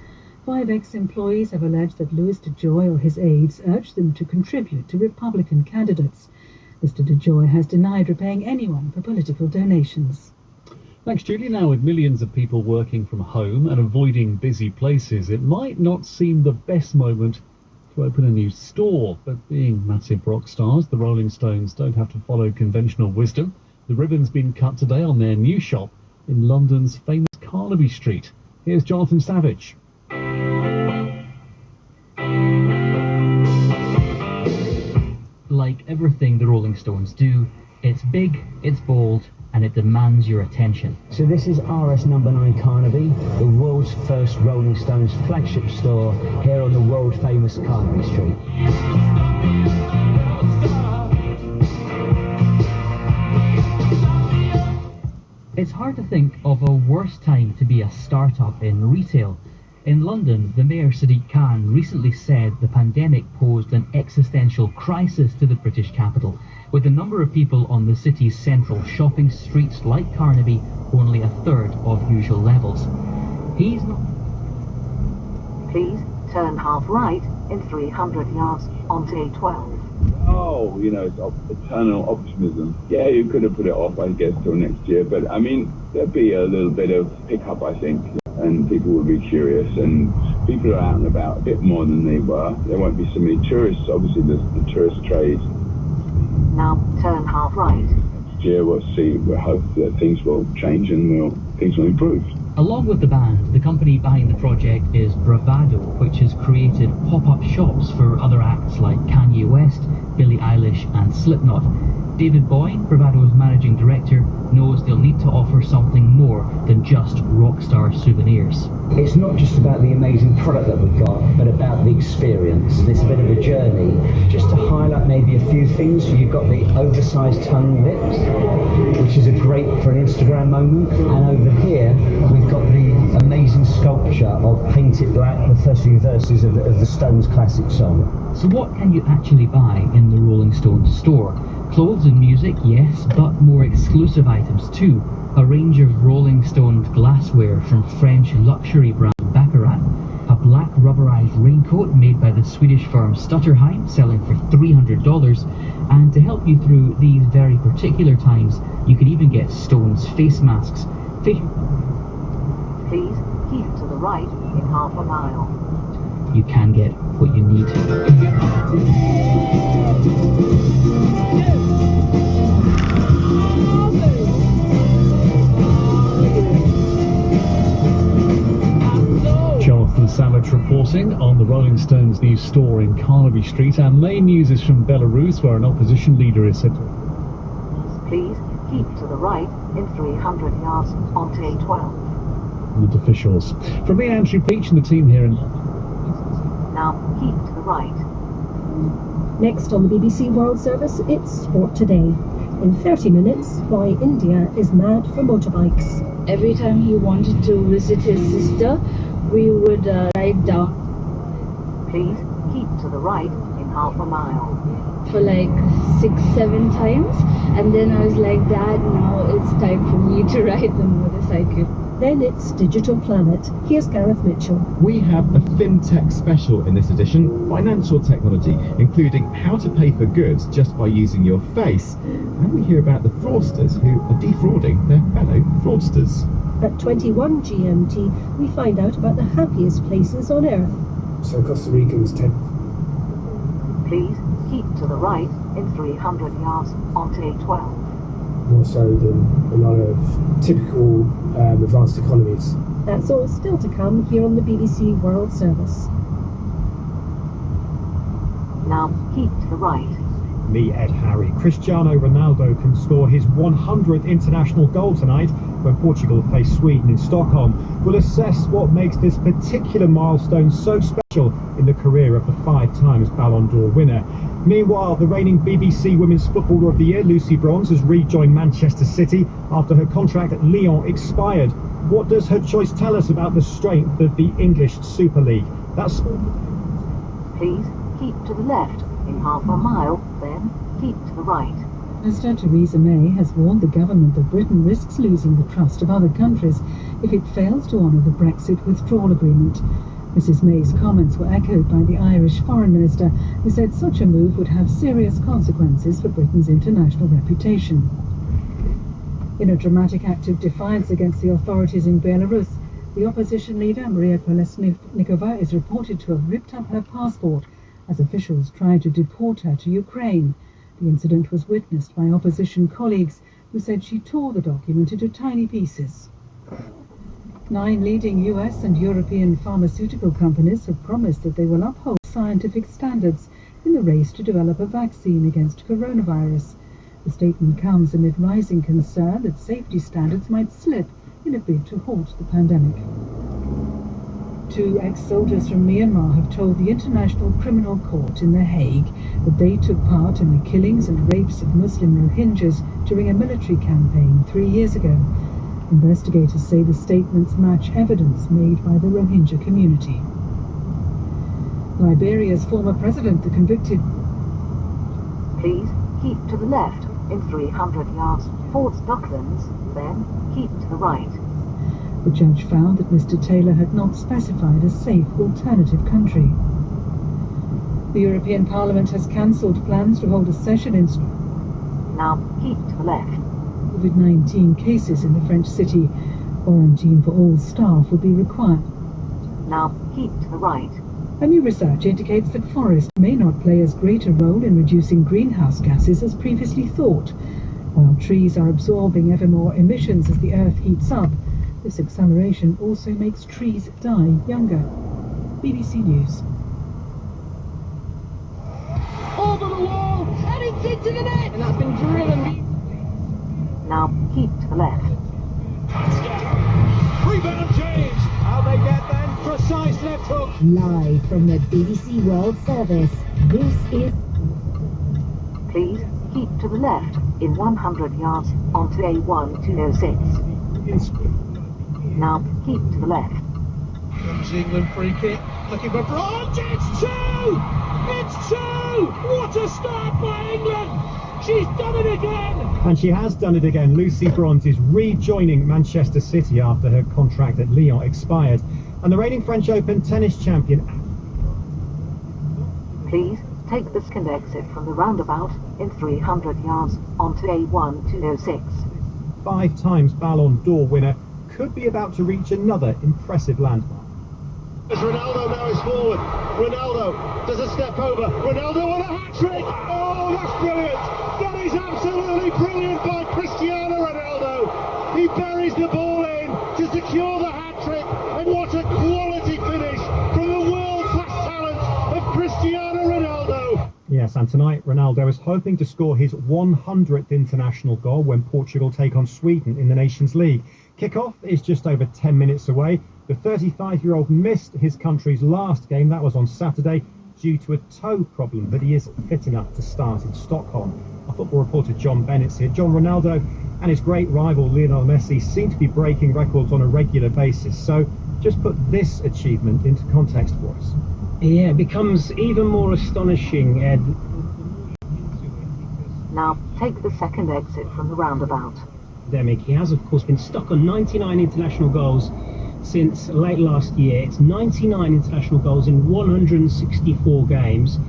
5 ex-employees have alleged that Louis DeJoy or his aides urged them to contribute to Republican candidates. Mr. DeJoy has denied repaying anyone for political donations. Thanks, Julie. Now, with millions of people working from home and avoiding busy places, it might not seem the best moment to open a new store, but being massive rock stars, the Rolling Stones don't have to follow conventional wisdom. The ribbon's been cut today on their new shop in London's famous Carnaby Street. Here's Jonathan Savage. Like everything the Rolling Stones do, it's big, it's bold, and it demands your attention. So this is RS number 9 Carnaby, the world's first Rolling Stones flagship store here on the world famous Carnaby Street. It's hard to think of a worse time to be a startup in retail. In London, the Mayor Sadiq Khan recently said the pandemic posed an existential crisis to the British capital, with the number of people on the city's central shopping streets like Carnaby only a third of usual levels. He's not... Please turn half right in 300 yards onto A12. Oh, you know, it's eternal optimism. Yeah, you could have put it off, I guess, till next year. But, I mean, there'd be a little bit of pickup, I think, and people will be curious. And people are out and about a bit more than they were. There won't be so many tourists. Obviously, there's the tourist trade. Now turn half right. Next year, we'll see. We'll hope that things will change and things will improve. Along with the band, the company behind the project is BlackVue, which has created pop-up shops for other acts like Kanye West, Billie Eilish and Slipknot. David Boyne, BlackVue's managing director, knows they'll need to offer something more than just rockstar souvenirs. It's not just about the amazing product that we've got, but about the experience. And it's a bit of a journey. Just to highlight maybe a few things, you've got the oversized tongue lips, which is a great for an Instagram moment. And over here, we've got the amazing sculpture of Paint It Black, the first few verses of the Stones' classic song. So what can you actually buy in the Rolling Stones store? Clothes and music, yes, but more exclusive items too. A range of Rolling Stones glassware from French luxury brand Baccarat, a black rubberized raincoat made by the Swedish firm Stutterheim, selling for $300, and to help you through these very particular times, you could even get Stones face masks. Please keep to the right in half a mile. You can get what you need. Jonathan Savage reporting on the Rolling Stones new store in Carnaby Street. Our main news is from Belarus, where an opposition leader is said to... Please keep to the right in 300 yards onto A12. Officials. From me, Andrew Peach, and the team here in... Now keep to the right. Next on the BBC World Service, it's Sport Today. In 30 minutes, why India is mad for motorbikes. Every time he wanted to visit his sister, we would ride down. Please keep to the right in half a mile. For like 6-7 times, and then I was like, Dad, now it's time for me to ride the motorcycle. Then it's Digital Planet. Here's Gareth Mitchell. We have a FinTech special in this edition, financial technology, including how to pay for goods just by using your face. And we hear about the fraudsters who are defrauding their fellow fraudsters. At 21 GMT, we find out about the happiest places on Earth. So Costa Ricans tend... Please keep to the right in 300 yards onto A12. More so than a lot of typical advanced economies. That's all still to come here on the BBC World Service. Now keep to the right. Me, Ed Harry. Cristiano Ronaldo can score his 100th international goal tonight when Portugal face Sweden in Stockholm. We'll assess what makes this particular milestone so special in the career of the 5 times Ballon d'Or winner. Meanwhile, the reigning BBC Women's Footballer of the Year, Lucy Bronze, has rejoined Manchester City after her contract at Lyon expired. What does her choice tell us about the strength of the English Super League? That's... Please keep to the left in half a mile, then keep to the right. Minister Theresa May has warned the government that Britain risks losing the trust of other countries if it fails to honour the Brexit withdrawal agreement. Mrs May's comments were echoed by the Irish Foreign Minister, who said such a move would have serious consequences for Britain's international reputation. In a dramatic act of defiance against the authorities in Belarus, the opposition leader Maria Kolesnikova is reported to have ripped up her passport as officials tried to deport her to Ukraine. The incident was witnessed by opposition colleagues who said she tore the document into tiny pieces. 9 leading US and European pharmaceutical companies have promised that they will uphold scientific standards in the race to develop a vaccine against coronavirus. The statement comes amid rising concern that safety standards might slip in a bid to halt the pandemic. 2 ex-soldiers from Myanmar have told the International Criminal Court in The Hague that they took part in the killings and rapes of Muslim Rohingyas during a military campaign 3 years ago. Investigators say the statements match evidence made by the Rohingya community. Liberia's former president, the convicted... Please keep to the left in 300 yards towards Docklands, then keep to the right. The judge found that Mr. Taylor had not specified a safe alternative country. The European Parliament has cancelled plans to hold a session in... Now keep to the left. COVID-19 cases in the French city. Quarantine for all staff will be required. Now keep to the right. A new research indicates that forests may not play as great a role in reducing greenhouse gases as previously thought. While trees are absorbing ever more emissions as the Earth heats up, this acceleration also makes trees die younger. BBC News. Over the wall, and it's into the net, and that's been driven. Now keep to the left. Rebound James. How they get then? Precise left hook. Live from the BBC World Service, this is... Please keep to the left in 100 yards onto A1206. Now keep to the left. Comes England free kick, looking for Bronze. It's two! It's two! What a start by England! She's done it again! And she has done it again. Lucy Bronze is rejoining Manchester City after her contract at Lyon expired. And the reigning French Open tennis champion... Please take the second exit from the roundabout in 300 yards onto A1206. 5 times Ballon d'Or winner could be about to reach another impressive landmark. As Ronaldo now is forward. Ronaldo does a step over. Ronaldo on a hat-trick! Oh, that's brilliant! That is absolutely brilliant by Cristiano Ronaldo! He buries the ball in to secure the hat-trick, and what a quality finish from the world-class talent of Cristiano Ronaldo! Yes, and tonight Ronaldo is hoping to score his 100th international goal when Portugal take on Sweden in the Nations League. Kick-off is just over 10 minutes away. The 35-year-old missed his country's last game, that was on Saturday, due to a toe problem, but he is fit enough to start in Stockholm. Our football reporter John Bennett's here. John, Ronaldo and his great rival Lionel Messi seem to be breaking records on a regular basis, so just put this achievement into context for us. Yeah, it becomes even more astonishing, Ed. Now take the second exit from the roundabout. He has of course been stuck on 99 international goals since late last year. It's 99 international goals in 164 games.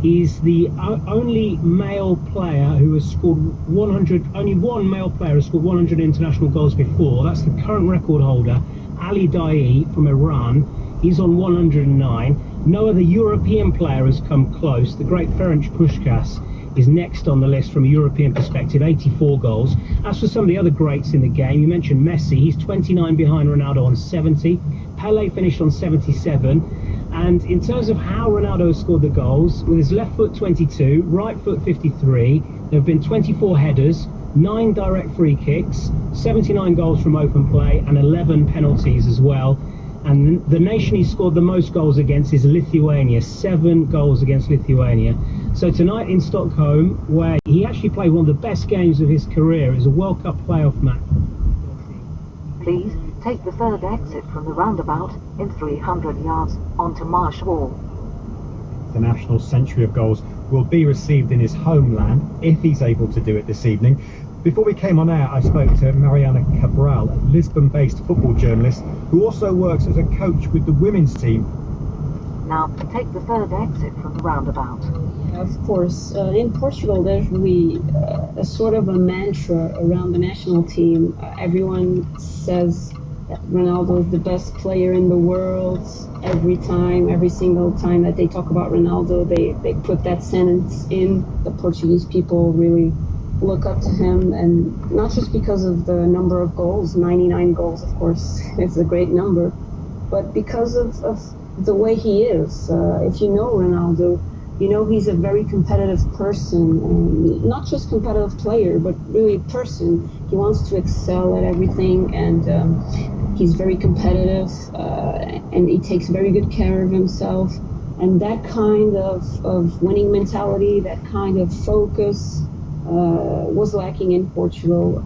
He's the only male player who has scored 100, only one male player has scored 100 international goals before. That's the current record holder, Ali Daei from Iran. He's on 109. No other European player has come close. The great Ferenc Puskás is next on the list from a European perspective, 84 goals. As for some of the other greats in the game, you mentioned Messi. He's 29 behind Ronaldo on 70. Pelé finished on 77. And in terms of how Ronaldo has scored the goals, with his left foot 22, right foot 53, there have been 24 headers, 9 direct free kicks, 79 goals from open play, and 11 penalties as well. And the nation he scored the most goals against is Lithuania, 7 goals against Lithuania. So tonight in Stockholm, where he actually played one of the best games of his career, is a World Cup playoff match. Please take the third exit from the roundabout in 300 yards onto Marsh Wall. The national century of goals will be received in his homeland if he's able to do it this evening. Before we came on air, I spoke to Mariana Cabral, a Lisbon-based football journalist who also works as a coach with the women's team. Now take the third exit from the roundabout. Of course, in Portugal there's really a sort of a mantra around the national team. Everyone says that Ronaldo is the best player in the world. Every single time that they talk about Ronaldo, they put that sentence in. The Portuguese people really look up to him, and not just because of the number of goals, 99 goals of course is a great number, but because of the way he is. If you know Ronaldo, you know he's a very competitive person, not just competitive player, but really person. He wants to excel at everything, and he's very competitive, and he takes very good care of himself. And that kind of winning mentality, that kind of focus, was lacking in Portugal.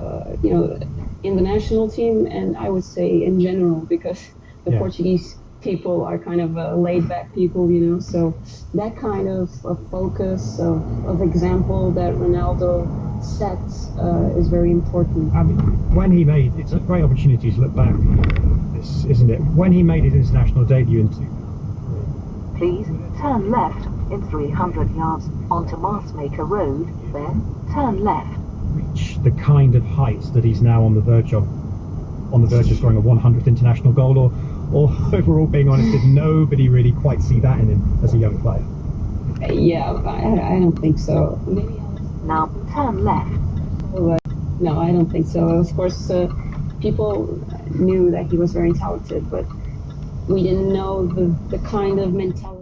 in the national team, and I would say in general, because the Yeah. Portuguese people are kind of laid-back people, you know. So that kind of focus of example that Ronaldo sets is very important. I mean, when he made, it's a great opportunity to look back, this, isn't it? When he made his international debut in Please turn left in 300 yards onto Marsmaker Road, then turn left. reach the kind of heights that he's now on the verge of scoring a 100th international goal, or if we're all being honest, did nobody really quite see that in him as a young player? Yeah, I don't think so. Now turn left. No, I don't think so. Of course, people knew that he was very talented, but we didn't know the kind of mentality.